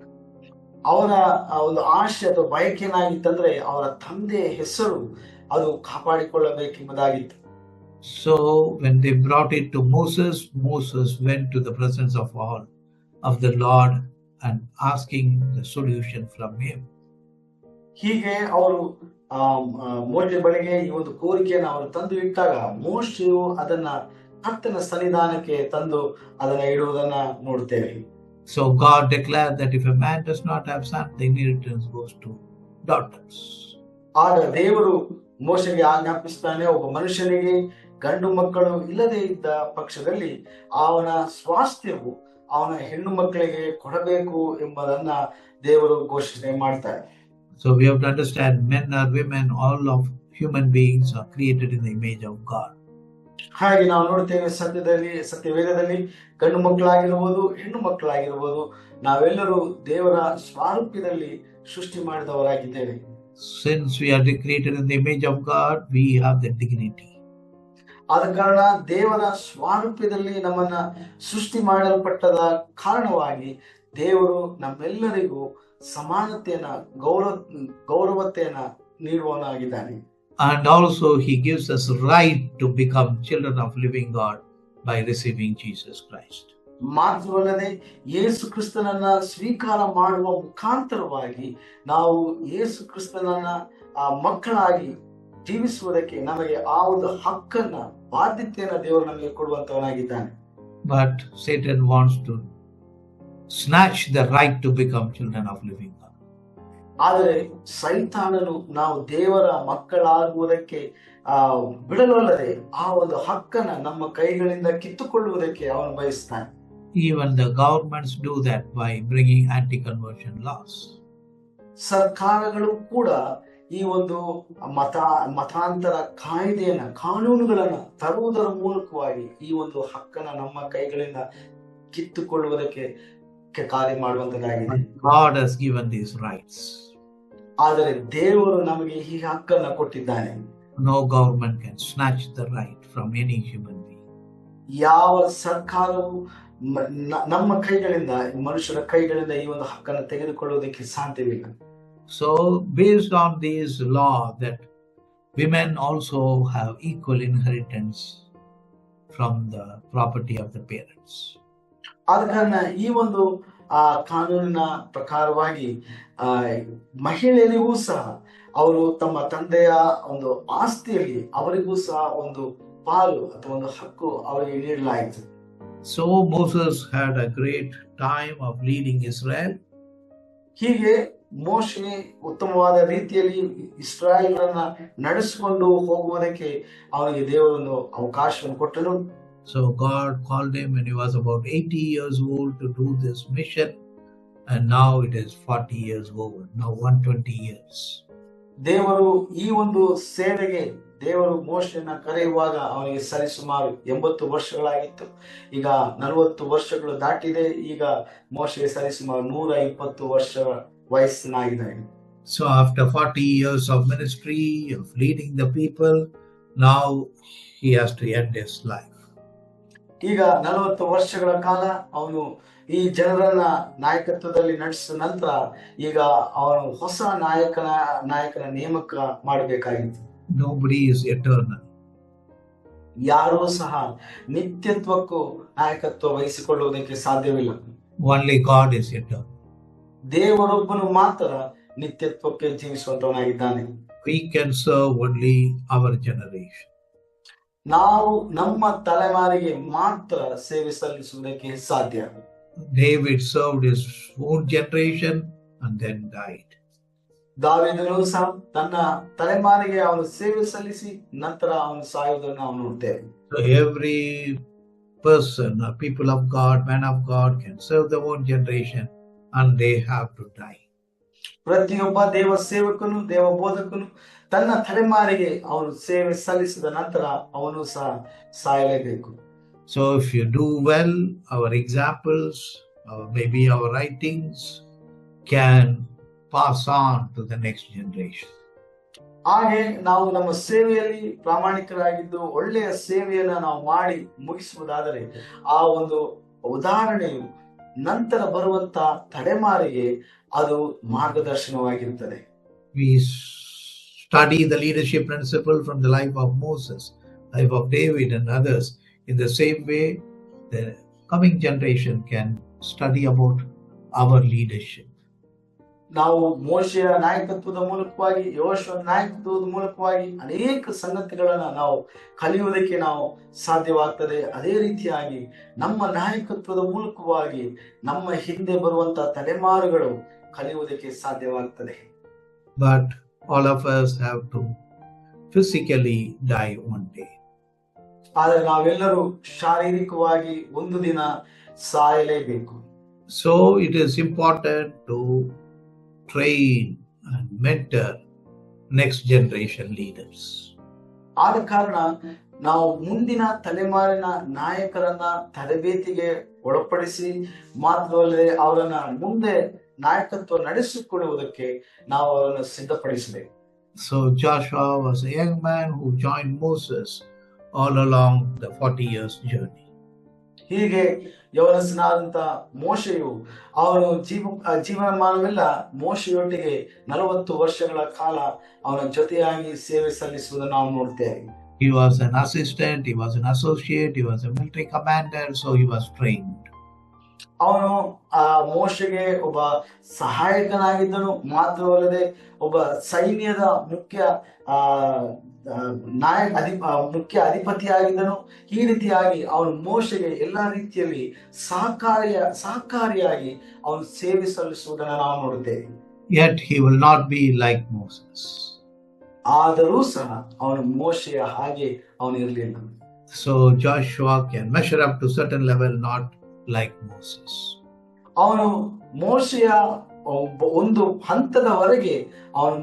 ಅವರ ಒಂದು ಆಶೆ ಅಥವಾ ಬಯಕೆನಾಗಿತ್ತಂದ್ರೆ ಅವರ ತಂದೆಯ ಹೆಸರು ಅದು ಕಾಪಾಡಿಕೊಳ್ಳಬೇಕೆಂಬುದಾಗಿತ್ತು. So when they brought it to Moses, Moses went to the presence of all of the Lord and asking the solution from him. ಹೀಗೆ ಅವರು ಮೋಶೆ ಬಳಿಗೆ ಈ ಒಂದು ಕೋರಿಕೆಯನ್ನು ಅವರು ತಂದು ಇಟ್ಟಾಗ ಮೋಶೆಯು ಅದನ್ನ ಕರ್ತನ ಸನ್ನಿಧಾನಕ್ಕೆ ತಂದು ಅದನ್ನ ಇಡುವುದನ್ನ ನೋಡ್ತೇವೆ. So God declared that if a man does not have son, the inheritance goes to daughters. ಆಗ ದೇವರು ಮೋಶೆಗೆ ಆಜ್ಞಾಪಿಸ್ತಾನೆ, ಒಬ್ಬ ಮನುಷ್ಯನಿಗೆ ಗಂಡು ಮಕ್ಕಳು ಇಲ್ಲದೆ ಇದ್ದ ಪಕ್ಷದಲ್ಲಿ ಅವನ ಸ್ವಾಸ್ಥ್ಯವು ಅವನ ಹೆಣ್ಣು ಮಕ್ಕಳಿಗೆ ಕೊಡಬೇಕು ಎಂಬುದನ್ನ ದೇವರು ಘೋಷಣೆ ಮಾಡ್ತಾರೆ. So we have to understand men or women, all of human beings are created in the image of God. ಹಾಗೆ ನಾವು ನೋಡ್ತೇವೆ ಸತ್ಯವೇದದಲ್ಲಿ ಗಂಡು ಮಕ್ಕಳಾಗಿರ್ಬೋದು ಹೆಣ್ಣು ಮಕ್ಕಳಾಗಿರ್ಬೋದು ನಾವೆಲ್ಲರೂ ದೇವರ ಸ್ವಾರೂಪ್ಯದಲ್ಲಿ ಸೃಷ್ಟಿ ಮಾಡಿದವರಾಗಿದ್ದೇವೆ. Since we are created in the image of God, we have the dignity. ಆದ ಕಾರಣ ದೇವರ ಸ್ವಾರೂಪ್ಯದಲ್ಲಿ ನಮ್ಮನ್ನ ಸೃಷ್ಟಿ ಮಾಡಲ್ಪಟ್ಟದ ಕಾರಣವಾಗಿ ದೇವರು ನಮ್ಮೆಲ್ಲರಿಗೂ ಸಮಾನತೆಯನ್ನ ಗೌರವತೆಯನ್ನ ನೀಡುವವನಾಗಿದ್ದಾನೆ. And also he gives us right to become children of living God by receiving Jesus Christ. ಮಾತ್ರವಲ್ಲದೆ ಯೇಸು ಕ್ರಿಸ್ತನನ್ನ ಸ್ವೀಕಾರ ಮಾಡುವ ಮುಖಾಂತರವಾಗಿ ನಾವು ಯೇಸು ಕ್ರಿಸ್ತನನ್ನ ಮಕ್ಕಳಾಗಿ ಜೀವಿಸುವುದಕ್ಕೆ ನಮಗೆ ಆ ಒಂದು ಹಕ್ಕನ್ನ ಬಾಧ್ಯತೆಯನ್ನ ದೇವರು ನಮಗೆ ಕೊಡುವಂತವನಾಗಿದ್ದಾನೆ. But Satan wants to snatch the right to become children of living God. ಆದರೆ ಸೈತಾನನು ನಾವು ದೇವರ ಮಕ್ಕಳಾಗುವುದಕ್ಕೆ ಬಿಡಲಲ್ಲದೆ ಆ ಒಂದು ಹಕ್ಕನ್ನ ನಮ್ಮ ಕೈಗಳಿಂದ ಕಿತ್ತುಕೊಳ್ಳುವುದಕ್ಕೆ ಅವನು ಬಯಸ್ತಾನೆ. Even the governments do that by bringing anti-conversion laws. ಸರ್ಕಾರಗಳು ಕೂಡ ಈ ಒಂದು ಮತಾಂತರ ಕಾನೂನುಗಳನ್ನ ತರುವುದರ ಮೂಲಕವಾಗಿ ಈ ಒಂದು ಹಕ್ಕನ್ನ ನಮ್ಮ ಕೈಗಳಿಂದ ಕಿತ್ತುಕೊಳ್ಳುವುದಕ್ಕೆ ಕಾರ್ಯ ಮಾಡುವಂತದ್ದಾಗಿದೆ. God has given these rights. ಆದರೆ ದೇವರು ನಮಗೆ ಈ ಹಕ್ಕನ್ನ ಕೊಟ್ಟಿದ್ದಾನೆ. No government can snatch the right from any human being. ಯಾವ ಸರ್ಕಾರವು ನಮ್ಮ ಕೈಗಳಿಂದ ಮನುಷ್ಯರ ಕೈಗಳಿಂದ ಈ ಒಂದು ಹಕ್ಕನ್ನು ತೆಗೆದುಕೊಳ್ಳುವುದಕ್ಕೆ ಸಾಧ್ಯವಿಲ್ಲ. So based on this law that women also have equal inheritance from the property of the parents. ಆದ ಕಾರಣ ಈ ಒಂದು ಕಾನೂನಿನ ಪ್ರಕಾರವಾಗಿ ಮಹಿಳೆಯರಿಗೂ ಸಹ ಅವರು ತಮ್ಮ ತಂದೆಯ ಒಂದು ಆಸ್ತಿಯಲ್ಲಿ ಅವರಿಗೂ ಸಹ ಒಂದು ಪಾಲು ಅಥವಾ ಒಂದು ಹಕ್ಕು ಅವರಿಗೆ ನೀಡಲಾಯಿತು. So Moses had a great time of leading Israel. ಹೀಗೆ ಮೋಶೆ ಉತ್ತಮವಾದ ರೀತಿಯಲ್ಲಿ ಇಸ್ರಾಯೇಲರನ್ನ ನಡೆಸಿಕೊಂಡು ಹೋಗುವುದಕ್ಕೆ ಅವನಿಗೆ ದೇವರೊಂದು ಅವಕಾಶವನ್ನು ಕೊಟ್ಟನು. So God called him when he was about 80 years old to do this mission, and now it is 40 years over, now 120 years. ದೇವರು ಈ ಒಂದು ಸೇವೆಗೆ ದೇವರು ಮೋಶೆಯನ್ನ ಕರೆಯುವಾಗ ಅವನಿಗೆ ಸರಿಸುಮಾರು 80 ವರ್ಷಗಳಾಗಿತ್ತು. ಈಗ 40 ವರ್ಷಗಳು ದಾಟಿದೆ. ಈಗ ಮೋಶೆ ಸರಿಸುಮಾರು 120 ವರ್ಷಗಳ ವಯಸ್ಸಿನಾಗಿದ್ದಾನೆ. So after 40 years of ministry, of leading the people, now he has to end his life. ಈಗ 40 ವರ್ಷಗಳ ಕಾಲ ಅವನು ಈ ಜನರನ್ನ ನಾಯಕತ್ವದಲ್ಲಿ ನಡೆಸಿದ ನಂತರ ಈಗ ಅವನು ಹೊಸ ನಾಯಕನ ನೇಮಕ ಮಾಡಬೇಕಾಗಿತ್ತು. Nobody is eternal. ಯಾರೂ ಸಹ ನಿತ್ಯತ್ವಕ್ಕೂ ನಾಯಕತ್ವ ವಹಿಸಿಕೊಳ್ಳುವುದಕ್ಕೆ ಸಾಧ್ಯವಿಲ್ಲ. Only God is eternal. ದೇವರೊಬ್ಬನು ಮಾತ್ರ ನಿತ್ಯತ್ವಕ್ಕೆ ಜೀವಿಸುವಂತವನಾಗಿದ್ದಾನೆ. We can serve only our generation. ನಾವು ನಮ್ಮ ತಲೆಮಾರಿಗೆ ಮಾತ್ರ ಸೇವೆ ಸಲ್ಲಿಸುವುದಕ್ಕೆ ಸಾಧ್ಯ. David served his own generation and then died. ದಾವೀದನು ಸಹ ತನ್ನ ತಲೆಮಾರಿಗೆ ಅವನು ಸೇವೆ ಸಲ್ಲಿಸಿ ನಂತರ ಅವನು ಸಾಯುವುದನ್ನು ನಾವು ನೋಡ್ತೇವೆ. So every person, people of God, man of God can serve their own generation and they have to die. ಪ್ರತಿಯೊಬ್ಬ ದೇವ ಸೇವಕನು, ದೇವ ಬೋಧಕನು ತನ್ನ ತಲೆಮಾರಿಗೆ ಅವನು ಸೇವೆ ಸಲ್ಲಿಸಿದ ನಂತರ ಅವನು ಸಹ ಸಾಯಲೇಬೇಕು. So if you do well, our examples, maybe our writings can pass on to the next generation. ಹಾಗೆ ನಾವು ನಮ್ಮ ಸೇವೆಯಲ್ಲಿ ಪ್ರಾಮಾಣಿಕರಾಗಿದ್ದು ಒಳ್ಳೆಯ ಸೇವೆಯನ್ನ ನಾವು ಮಾಡಿ ಮುಗಿಸುವುದಾದರೆ ಆ ಒಂದು ಉದಾಹರಣೆಯು ನಂತರ ಬರುವಂತ ತಲೆಮಾರಿಗೆ ಅದು ಮಾರ್ಗದರ್ಶನವಾಗಿರುತ್ತದೆ. We study the leadership principle from the life of Moses, life of David and others. In the same way, the coming generation can study about our leadership. ನಾವು ಮೋಶೆಯ ನಾಯಕತ್ವದ ಮೂಲಕವಾಗಿ, ಯೋಶುವನ ನಾಯಕತ್ವದ ಮೂಲಕವಾಗಿ ಅನೇಕ ಸಂಗತಿಗಳನ್ನ ನಾವು ಕಲಿಯುವುದಕ್ಕೆ ನಾವು ಸಾಧ್ಯವಾಗ್ತದೆ. ಅದೇ ರೀತಿಯಾಗಿ ನಮ್ಮ ನಾಯಕತ್ವದ ಮೂಲಕವಾಗಿ ನಮ್ಮ ಹಿಂದೆ ಬರುವಂತ ತಲೆಮಾರುಗಳು ಕಲಿಯುವುದಕ್ಕೆ ಸಾಧ್ಯವಾಗ್ತದೆ. But all of us have to physically die one day. ಆದರೆ ನಾವೆಲ್ಲರೂ ಶಾರೀರಿಕವಾಗಿ ಒಂದು ದಿನ ಸಾಯಲೇಬೇಕು. So it is important to train and mentor next generation leaders. ಆದ ಕಾರಣ ನಾವು ಮುಂದಿನ ತಲೆಮಾರಿನ ನಾಯಕರನ್ನ ತರಬೇತಿಗೆ ಒಳಪಡಿಸಿ ಮಾತ್ರವಲ್ಲದೆ ಅವರನ್ನ ಮುಂದೆ ನಾಯಕತ್ವ ನಡೆಸಿಕೊಡುವುದಕ್ಕೆ ನಾವು ಅವರನ್ನು ಸಿದ್ಧಪಡಿಸಬೇಕು. So Joshua was a young man who joined Moses all along the 40 years journey. ಹೀಗೆ ಯವನಸ್ಥನಾದಂತ ಮೋಶೆಯು ಅವನು ಜೀವಮಾನವೆಲ್ಲ ಮೋಶೆಯೊಟ್ಟಿಗೆ 40 ವರ್ಷಗಳ ಕಾಲ ಅವನ ಜೊತೆಯಾಗಿ ಸೇವೆ ಸಲ್ಲಿಸುವುದನ್ನು ನಾವು ನೋಡ್ತೇವೆ. He was an assistant, he was an associate, he was a military commander, so he was trained. ಅವನು ಮೋಶೆಗೆ ಒಬ್ಬ ಸಹಾಯಕನಾಗಿದ್ದನು, ಮಾತ್ರವಲ್ಲದೆ ಒಬ್ಬ ಸೈನ್ಯದ ಮುಖ್ಯ ಅಧಿಪತಿಯಾಗಿದ್ದನು. ಈ ರೀತಿಯಾಗಿ ಅವನು ಮೋಶೆಗೆ ಎಲ್ಲಾ ರೀತಿಯಲ್ಲಿ ಸಹಕಾರಿಯಾಗಿ ಅವನು ಸೇವೆ ಸಲ್ಲಿಸುವುದನ್ನು ನಾವು ನೋಡುತ್ತೇವೆ. Yet he will not be like Moses. ಆದರೂ ಸಹ ಅವನು ಮೋಶೆಯ ಹಾಗೆ ಅವನು ಇರಲಿಲ್ಲ. So Joshua can measure up to certain level, not like Moses. ಅವನು ಮೋಶೆಯ ಒಂದು ಹಂತದವರೆಗೆ ಅವನು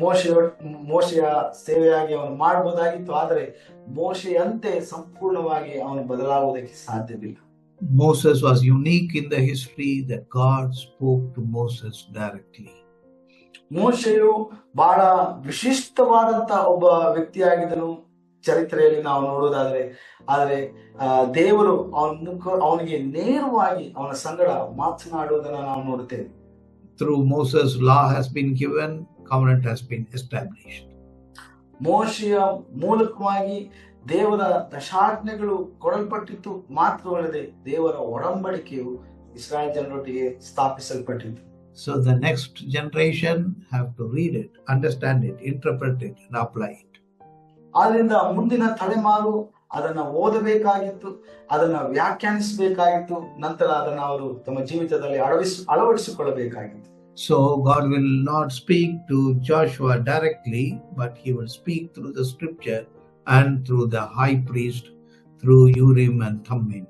ಮೋಶೆಯ ಸೇವೆಯಾಗಿ ಅವನು ಮಾಡಬಹುದಾಗಿತ್ತು. ಆದರೆ ಮೋಶೆಯಂತೆ ಸಂಪೂರ್ಣವಾಗಿ ಅವನು ಬದಲಾಗುವುದಕ್ಕೆ ಸಾಧ್ಯವಿಲ್ಲ. Moses was unique in the history that God spoke to Moses directly. ಮೋಶೆಯು ಬಹಳ ವಿಶಿಷ್ಟವಾದಂತ ಒಬ್ಬ ವ್ಯಕ್ತಿಯಾಗಿದ್ದನು ಚರಿತ್ರೆಯಲ್ಲಿ ನಾವು ನೋಡುವುದಾದ್ರೆ. ಆದರೆ ದೇವರು ಅವನಿಗೆ ನೇರವಾಗಿ ಅವನ ಸಂಗಡ ಮಾತನಾಡುವುದನ್ನು ನಾವು ನೋಡುತ್ತೇವೆ. Through Moses, law has been given, covenant has been established. ಮೋಶೆಯ ಮೂಲಕವಾಗಿ ದೇವರ ದಶಾಜ್ಞೆಗಳು ಕೊಡಲ್ಪಟ್ಟಿತ್ತು, ಮಾತ್ರವಲ್ಲದೆ ದೇವರ ಒಡಂಬಡಿಕೆಯು ಇಸ್ರಾಯೇಲ್ ಜನರೊಟ್ಟಿಗೆ ಸ್ಥಾಪಿಸಲ್ಪಟ್ಟಿತ್ತು. So the next generation have to read it, understand it, interpret it and apply it. ಆದ್ರಿಂದ ಮುಂದಿನ ತಲೆಮಾರು ಅದನ್ನ ಓದಬೇಕಾಗಿತ್ತು, ಅದನ್ನ ವ್ಯಾಖ್ಯಾನಿಸಬೇಕಾಗಿತ್ತು, ನಂತರ ಅದನ್ನ ಅವರು ತಮ್ಮ ಜೀವಿತದಲ್ಲಿ ಅಳವಡಿಸಿಕೊಳ್ಳಬೇಕಾಗಿತ್ತು. So God will not speak to Joshua directly, but he will speak through the scripture and through the high priest, through Urim and Thummim.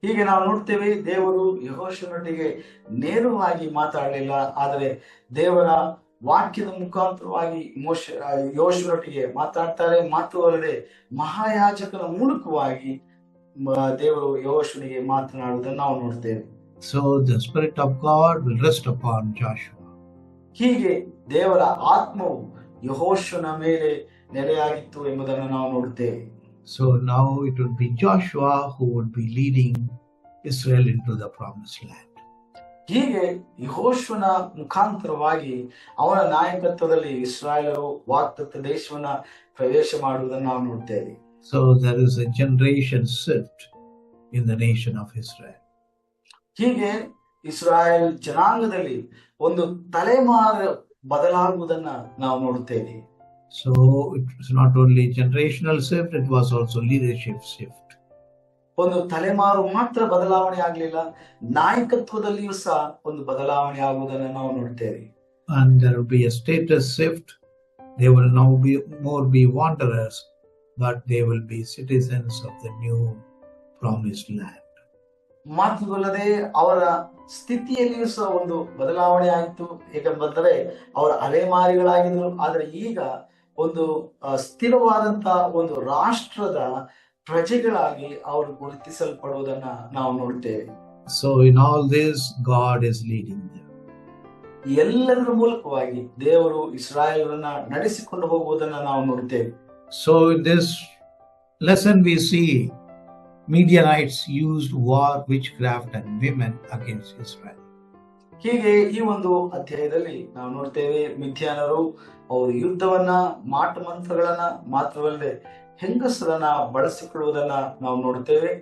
ಹೀಗೆ ನಾವು ನೋಡ್ತೇವೆ, ದೇವರು ಯೆಹೋಶುವನೊಟ್ಟಿಗೆ ನೇರವಾಗಿ ಮಾತಾಡಲಿಲ್ಲ, ಆದರೆ ದೇವರ ವಾಕ್ಯದ ಮುಖಾಂತರವಾಗಿ ಯೆಹೋಶುವನೊಟ್ಟಿಗೆ ಮಾತಾಡ್ತಾರೆ. ಮಾತ್ರವಲ್ಲದೆ ಮಹಾಯಾಜಕನ ಮೂಲಕವಾಗಿ ದೇವರು ಯೆಹೋಶುವನಿಗೆ ಮಾತನಾಡುವುದನ್ನು ನಾವು ನೋಡ್ತೇವೆ. So the Spirit of God will rest upon Joshua. ಹೀಗೆ ದೇವರ ಆತ್ಮವು ಯೆಹೋಶುವನ ಮೇಲೆ ನೆಲೆಯಾಗಿತ್ತು ಎಂಬುದನ್ನು ನಾವು ನೋಡುತ್ತೇವೆ. So now it would be Joshua who would be leading Israel into the promised land. ಹೀಗೆ ಯೆಹೋಶುವನ ಮುಖಾಂತರವಾಗಿ ಅವನ ನಾಯಕತ್ವದಲ್ಲಿ ಇಸ್ರಾಯೇಲರು ವಾಗ್ದತ್ತ ದೇಶವನ್ನ ಪ್ರವೇಶ ಮಾಡುವುದನ್ನು ನಾವು ನೋಡ್ತೇವೆ. So there is a generation shift in the nation of Israel. ಹೀಗೆ ಇಸ್ರಾಯೇಲ್ ಜನಾಂಗದಲ್ಲಿ ಒಂದು ತಲೆಮಾರು ಬದಲಾಗುವುದನ್ನ ನಾವು ನೋಡುತ್ತೇವೆ. So it was not only generational shift, it was also leadership shift. ಒಂದು ತಲೆಮಾರು ಮಾತ್ರ ಬದಲಾವಣೆ ಆಗಲಿಲ್ಲ, ನಾಯಕತ್ವದಲ್ಲಿಯೂ ಸಹ ಒಂದು ಬದಲಾವಣೆ ಆಗುವುದನ್ನು ನಾವು ನೋಡ್ತೇವೆ. And there will be a status shift. They will now be more be wanderers, but they will be citizens of the new promised land. ಮಾತ್ರವಲ್ಲದೆ ಅವರ ಸ್ಥಿತಿಯಲ್ಲಿಯೂ ಸಹ ಒಂದು ಬದಲಾವಣೆ ಆಯಿತು. ಏಕೆಂದರೆ ಅವರ ಅಲೆಮಾರಿಗಳಾಗಿದ್ದರು, ಆದರೆ ಈಗ ಒಂದು ಸ್ಥಿರವಾದಂತಹ ಒಂದು ರಾಷ್ಟ್ರದ ಪ್ರಜೆಗಳಾಗಿ ಅವರು ಗುರುತಿಸಲ್ಪಡುವುದನ್ನ ನಾವು ನೋಡ್ತೇವೆ. So in all this, God is leading them. ಎಲ್ಲದರ ಮೂಲಕವಾಗಿ ದೇವರು ಇಸ್ರಾಯೇಲರನ್ನ ನಡೆಸಿಕೊಂಡು ಹೋಗುವುದನ್ನ ನಾವು ನೋಡ್ತೇವೆ. So in this lesson we see Midianites used war, witchcraft and women against Israel. ಹೀಗೆ ಈ ಒಂದು ಅಧ್ಯಾಯದಲ್ಲಿ ನಾವು ನೋಡ್ತೇವೆ, ಮಿದ್ಯಾನರು ಅವರು ಯುದ್ಧವನ್ನ, ಮಾಟ ಮಂತ್ರಗಳನ್ನ, ಮಾತ್ರವಲ್ಲದೆ ಹೆಂಗಸರನ್ನ ಬಳಸಿಕೊಳ್ಳುವುದನ್ನ ನಾವು ನೋಡ್ತೇವೆ.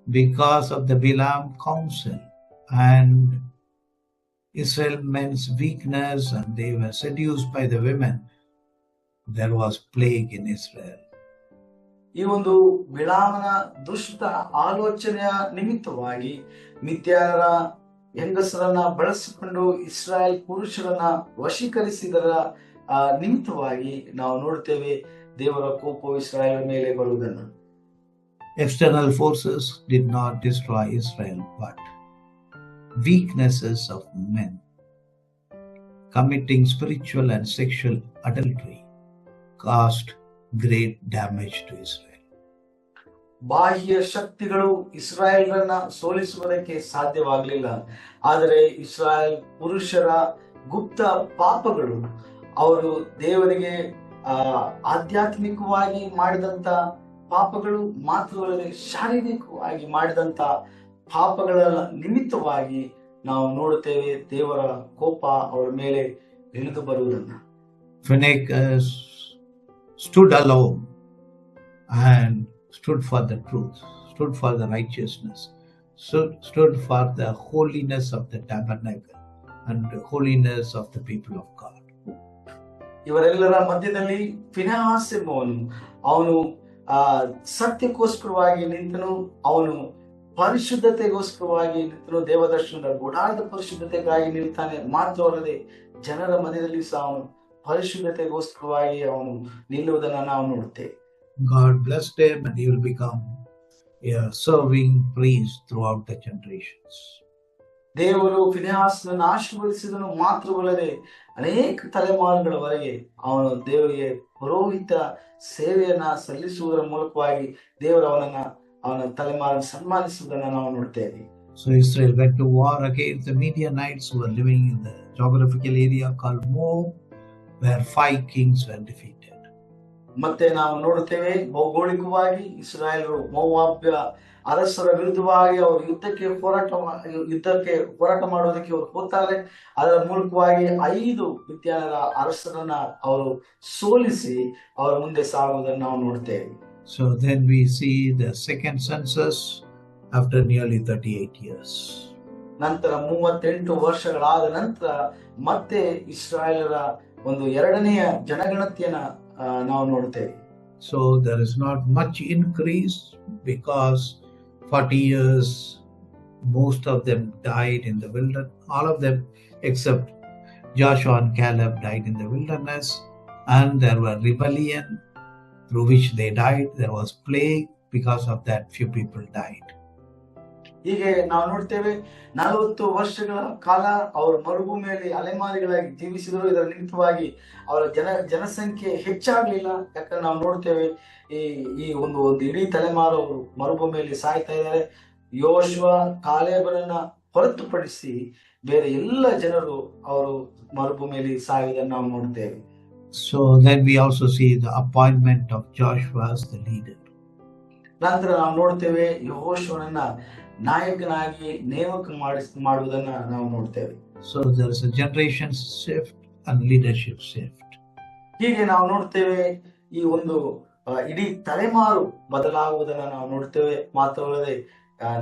Because of the Balaam counsel and Israel men's weakness, and they were seduced by the women, there was plague in Israel. ಈ ಒಂದು ಬಿಳಾಮನ ದುಷ್ಟ ಆಲೋಚನೆಯ ನಿಮಿತ್ತವಾಗಿ ಮಿದ್ಯಾನರ ಹೆಂಗಸರನ್ನ ಬಳಸಿಕೊಂಡು ಇಸ್ರಾಯೇಲ್ ಪುರುಷರನ್ನ ವಶೀಕರಿಸಿದರ ನಿಮಿತ್ತವಾಗಿ ನಾವು ನೋಡ್ತೇವೆ ದೇವರ ಕೋಪವು ಇಸ್ರಾಯೇಲ್ ಮೇಲೆ ಬರುವುದನ್ನು. External forces did not destroy Israel, but weaknesses of men committing spiritual and sexual adultery caused great damage to Israel. ಬಾಹ್ಯ ಶಕ್ತಿಗಳು ಇಸ್ರಾಯೇಲರನ್ನ ಸೋಲಿಸುವುದಕ್ಕೆ ಸಾಧ್ಯವಾಗಲಿಲ್ಲ, ಆದರೆ ಇಸ್ರಾಯೇಲ್ ಪುರುಷರ ಗುಪ್ತ ಪಾಪಗಳು, ಅವರು ದೇವರಿಗೆ ಆಧ್ಯಾತ್ಮಿಕವಾಗಿ ಮಾಡಿದಂತ ಪಾಪಗಳು, ಮಾತ್ರವಲ್ಲದೆ ಶಾರೀರಿಕವಾಗಿ ಮಾಡಿದಂತ ಪಾಪಗಳ ನಿಮಿತ್ತವಾಗಿ ನಾವು ನೋಡುತ್ತೇವೆ ದೇವರ ಕೋಪ ಅವರ ಮೇಲೆ ಇಳಿದು ಬರುವುದನ್ನು. Phinehas stood alone and stood for the truth, stood for the righteousness, stood for the holiness of the tabernacle and the holiness of the people of God. ಇವರೆಲ್ಲರ ಮಧ್ಯದಲ್ಲಿ ಫಿನೆಹಾಸ್ ಎಂಬವನು, ಅವನು ಸತ್ಯಕ್ಕೋಸ್ಕರವಾಗಿ ನಿಂತನು, ಅವನು ಪರಿಶುದ್ಧತೆಗೋಸ್ಕರವಾಗಿ ನಿಂತನು, ದೇವದರ್ಶನದ ಗುಡಾರದ ಪರಿಶುದ್ಧತೆಗಾಗಿ ನಿಲ್ತಾನೆ. ಮಾತ್ರವಲ್ಲದೆ ಜನರ ಮಧ್ಯದಲ್ಲಿ ಸಹ ಅವನು ಪರಿಶುದ್ಧತೆಗೋಸ್ಕರವಾಗಿ ಅವನು ನಿಲ್ಲುವುದನ್ನು ನಾವು ನೋಡುತ್ತೇವೆ. God blessed him and he will become a serving priest throughout the generations. ದೇವರು ಫಿನೆಹಾಸನನ್ನು ಆಶೀರ್ವದಿಸಿದನು, ಮಾತ್ರವಲ್ಲದೆ ಅನೇಕ ತಲೆಮಾರುಗಳವರೆಗೆ ಅವನು ದೇವರಿಗೆ ಪುರೋಹಿತ ಸೇವೆಯನ್ನ ಸಲ್ಲಿಸುವುದರ ಮೂಲಕವಾಗಿ ದೇವರು ಅವನ ತಲೆಮಾರನ್ನು ಸನ್ಮಾನಿಸುವುದನ್ನು ನಾವು ನೋಡ್ತೇವೆ. So Israel went to war against the Midianites who were living in the geographical area called Moab, where 5 kings were defeated. ಮತ್ತೆ ನಾವು ನೋಡುತ್ತೇವೆ, ಭೌಗೋಳಿಕವಾಗಿ ಇಸ್ರಾಯೇಲರು ಮೋವಾಬ್ಯ ಅರಸರ ವಿರುದ್ಧವಾಗಿ ಅವರು ಯುದ್ಧಕ್ಕೆ ಹೋರಾಟ ಮಾಡುವುದಕ್ಕೆ ಅವರು ಹೋಗ್ತಾರೆ. ಅದರ ಮೂಲಕವಾಗಿ 5 ಮಿದ್ಯಾನರ ಅರಸರನ್ನ ಅವರು ಸೋಲಿಸಿ ಅವರ ಮುಂದೆ ಸಾಗುವುದನ್ನು ನಾವು ನೋಡ್ತೇವೆ. So then we see the second census after nearly 38 years. ನಂತರ 38 ವರ್ಷಗಳಾದ ನಂತರ ಮತ್ತೆ ಇಸ್ರಾಯೇಲರ ಒಂದು ಎರಡನೆಯ ಜನಗಣತಿಯನ್ನ ನಾವು ನೋಡ್ತೇವೆ. So there is not much increase because 40 years Most of them died in the wilderness. All of them except Joshua and Caleb died in the wilderness. And there were rebellion through which they died. There was plague. Because of that, few people died. ಹೀಗೆ ನಾವು ನೋಡ್ತೇವೆ 40 ವರ್ಷಗಳ ಕಾಲ ಅವರು ಮರುಭೂಮಿಯಲ್ಲಿ ಅಲೆಮಾರಿಗಳಾಗಿ ಜೀವಿಸಿದರು. ಇದರ ನಿಮಿತ್ತವಾಗಿ ಅವರ ಜನಸಂಖ್ಯೆ ಹೆಚ್ಚಾಗ್ಲಿಲ್ಲ. ಯಾಕಂದ್ರೆ ನಾವು ನೋಡ್ತೇವೆ ಈ ಈ ಒಂದು ಇಡೀ ತಲೆಮಾರು ಅವರು ಮರುಭೂಮಿಯಲ್ಲಿ ಸಾಯ್ತಾ ಇದ್ದಾರೆ. ಯೋಶುವ ಕಾಲೇಬರನ್ನ ಹೊರತುಪಡಿಸಿ ಬೇರೆ ಎಲ್ಲ ಜನರು ಅವರು ಮರುಭೂಮಿಯಲ್ಲಿ ಸಾಯುವುದನ್ನು ನಾವು ನೋಡ್ತೇವೆ. So then we also see the appointment of Joshua as the leader. ನಂತರ ನಾವು ನೋಡ್ತೇವೆ ಯೆಹೋಶುವನನ್ನ ನಾಯಕನಾಗಿ ನೇಮಕ ಮಾಡುವುದನ್ನ ನಾವು ನೋಡ್ತೇವೆ. So there is a generation shift and leadership shift. ಹೀಗೆ ನಾವು ನೋಡ್ತೇವೆ ಈ ಒಂದು ಇಡೀ ತಲೆಮಾರು ಬದಲಾಗುವುದನ್ನ ನಾವು ನೋಡ್ತೇವೆ. ಮಾತ್ರವಲ್ಲದೆ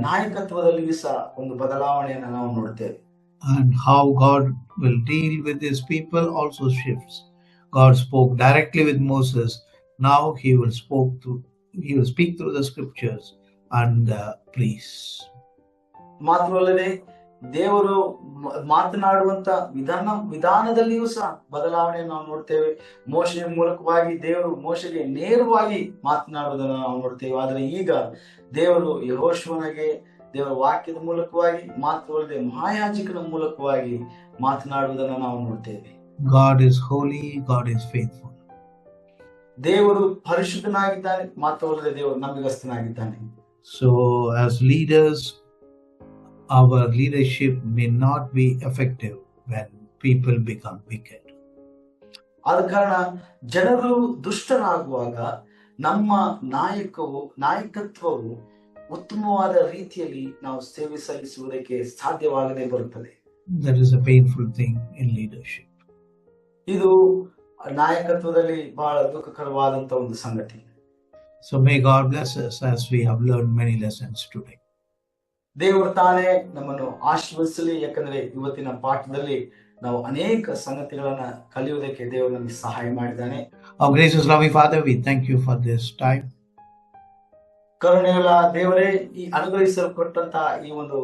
ನಾಯಕತ್ವದಲ್ಲಿ ಸಹ ಒಂದು ಬದಲಾವಣೆಯನ್ನು ನಾವು ನೋಡ್ತೇವೆ. And how God will deal with his people also shifts. God spoke directly with Moses. Now he will speak through the scriptures and the priests. ಮಾತ್ರವಲ್ಲದೆ ದೇವರು ಮಾತನಾಡುವಂತ ವಿಧಾನದಲ್ಲಿಯೂ ಸಹ ಬದಲಾವಣೆ ನಾವು ನೋಡ್ತೇವೆ. ಮೋಶೆಯ ಮೂಲಕವಾಗಿ ದೇವರು ಮೋಶೆಗೆ ನೇರವಾಗಿ ಮಾತನಾಡುವುದನ್ನು ನಾವು ನೋಡ್ತೇವೆ. ಆದ್ರೆ ಈಗ ದೇವರು ಯೆಹೋಶುವನಿಗೆ ದೇವರ ವಾಕ್ಯದ ಮೂಲಕವಾಗಿ ಮಾತ್ರವಲ್ಲದೆ ಮಹಾಯಾಜಕನ ಮೂಲಕವಾಗಿ ಮಾತನಾಡುವುದನ್ನು ನಾವು ನೋಡ್ತೇವೆ. God is holy, God is faithful. ದೇವರು ಪರಿಶುದ್ಧನಾಗಿದ್ದಾನೆ, ಮಾತ್ರವಲ್ಲದೆ ದೇವರು ನಂಬಿಗಸ್ತನಾಗಿದ್ದಾನೆ. So as leaders, our leadership may not be effective when people become wicked. ಆದ ಕಾರಣ ಜನರು ದುಷ್ಟರಾಗುವಾಗ ನಮ್ಮ ನಾಯಕತ್ವವು ಉತ್ತಮವಾದ ರೀತಿಯಲ್ಲಿ ನಾವು ಸೇವೆ ಸಲ್ಲಿಸುವುದಕ್ಕೆ ಸಾಧ್ಯವಾಗದೆ ಬರುತ್ತದೆ. That is a painful thing in leadership. ಇದು ನಾಯಕತ್ವದಲ್ಲಿ ಬಹಳ ದುಃಖಕರವಾದಂತ ಒಂದು ಸಂಗತಿ. So may God bless us as we have learned many lessons today. ದೇವರು ತಾನೇ ನಮ್ಮನ್ನು ಆಶೀರ್ವದಿಸಲಿ. ಯಾಕಂದ್ರೆ ಇವತ್ತಿನ ಪಾಠದಲ್ಲಿ ನಾವು ಅನೇಕ ಸಂಗತಿಗಳನ್ನ ಕಲಿಯುವುದಕ್ಕೆ ದೇವರು ನಮಗೆ ಸಹಾಯ ಮಾಡಿದ್ದಾನೆ. Our gracious loving Father, we thank you for this time. ಕರುಣೆಗಳ ದೇವರೇ, ಈ ಅನುಗ್ರಹಿಸಲ್ಪಟ್ಟಂತ ಈ ಒಂದು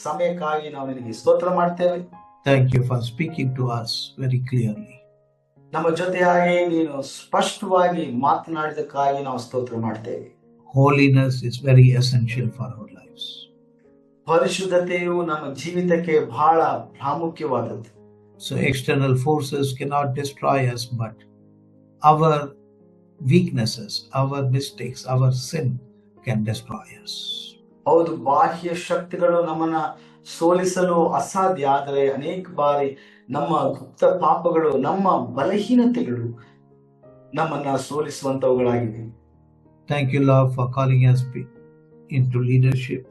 ಸಮಯಕ್ಕಾಗಿ ನಾವು ನಿನಗೆ ಸ್ತೋತ್ರ ಮಾಡ್ತೇವೆ. Thank you for speaking to us very clearly. ನಮ್ಮ ಜೊತೆಯಾಗಿ ನೀನು ಸ್ಪಷ್ಟವಾಗಿ ಮಾತನಾಡಿದಕ್ಕಾಗಿ ನಾವು ಸ್ತೋತ್ರ ಮಾಡ್ತೇವೆ. Holiness is very essential for our lives. ಪರಿಶುದ್ಧತೆಯು ನಮ್ಮ ಜೀವಿತಕ್ಕೆ ಬಹಳ ಪ್ರಾಮುಖ್ಯವಾದದ್ದು. So external forces cannot destroy us, but our weaknesses, our mistakes, our sin can destroy us. ಹೌದು, ಬಾಹ್ಯ ಶಕ್ತಿಗಳು ನಮ್ಮನ್ನ ಸೋಲಿಸಲು ಅಸಾಧ್ಯ. ಆದರೆ ಅನೇಕ ಬಾರಿ ನಮ್ಮ ಗುಪ್ತ ಪಾಪಗಳು, ನಮ್ಮ ಬಲಹೀನತೆಗಳು ನಮ್ಮನ್ನ ಸೋಲಿಸುವಂತವುಗಳಾಗಿವೆ. Thank you, Lord, for calling us into leadership.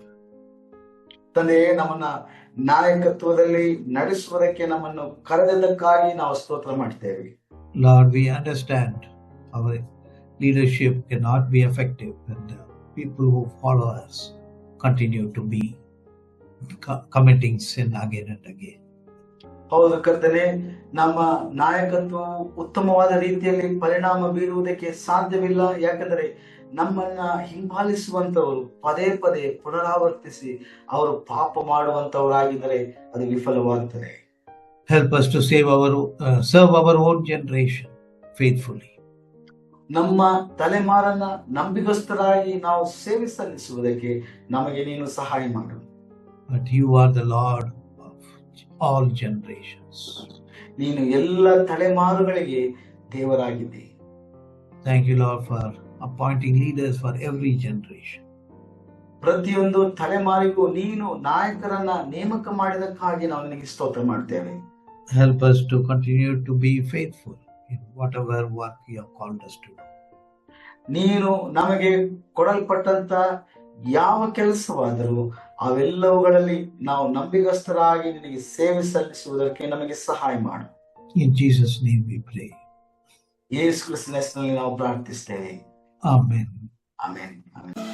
ತಂದೆ, ನಮ್ಮನ್ನ ನಾಯಕತ್ವದಲ್ಲಿ ನಡೆಸುವುದಕ್ಕೆ ನಮ್ಮನ್ನು ಕರೆದಕ್ಕಾಗಿ ನಾವು ಸ್ತೋತ್ರ ಮಾಡ್ತೇವೆ. Lord, we understand our leadership cannot be effective when the people who follow us continue to be committing sin again and again. ಹೌದು ಕರ್ತನೆ, ನಮ್ಮ ನಾಯಕತ್ವವು ಉತ್ತಮವಾದ ರೀತಿಯಲ್ಲಿ ಪರಿಣಾಮ ಬೀರುವುದಕ್ಕೆ ಸಾಧ್ಯವಿಲ್ಲ. ಯಾಕಂದ್ರೆ ನಮ್ಮನ್ನ ಹಿಂಬಾಲಿಸುವಂತವರು ಪದೇ ಪದೇ ಪುನರಾವರ್ತಿಸಿ ಅವರು ಪಾಪ ಮಾಡುವಂತವರಾಗಿದ್ದರೆ ಅದು ವಿಫಲವಾಗುತ್ತದೆ. Help us to serve our own generation faithfully. ನಮ್ಮ ತಲೆಮಾರನ್ನ ನಂಬಿಗಸ್ತರಾಗಿ ನಾವು ಸೇವೆ ಸಲ್ಲಿಸುವುದಕ್ಕೆ ನಮಗೆ ನೀನು ಸಹಾಯ ಮಾಡು. But you are the Lord of all generations. ನೀನು ಎಲ್ಲ ತಲೆಮಾರುಗಳಿಗೆ ದೇವರಾಗಿದ್ದೆ. Thank you, Lord, for appointing leaders for every generation. ಪ್ರತಿಯೊಂದು ತಲೆಮಾರಿಗೂ ನೀನು ನಾಯಕರನ್ನ ನೇಮಕ ಮಾಡಿದಕ್ಕಾಗಿ ನಾವು ನಿನಗೆ ಸ್ತೋತ್ರ ಮಾಡ್ತೇವೆ. Help us to continue to be faithful in whatever work you have called us to do. ನೀನು ನಮಗೆ ಕೊಡಲ್ಪಟ್ಟಂತ ಯಾವ ಕೆಲಸವಾದರೂ ಅವೆಲ್ಲವುಗಳಲ್ಲಿ ನಾವು ನಂಬಿಗಸ್ತರಾಗಿ ನಿನಗೆ ಸೇವೆ ಸಲ್ಲಿಸುವುದಕ್ಕೆ ನಮಗೆ ಸಹಾಯ ಮಾಡು. In Jesus' name we pray. ಯೇಸು ಕ್ರಿಸ್ತನಲ್ಲಿ ನಾವು ಪ್ರಾರ್ಥಿಸ್ತೇವೆ. Amen. ಆಮೆನ್. ಆಮೆನ್.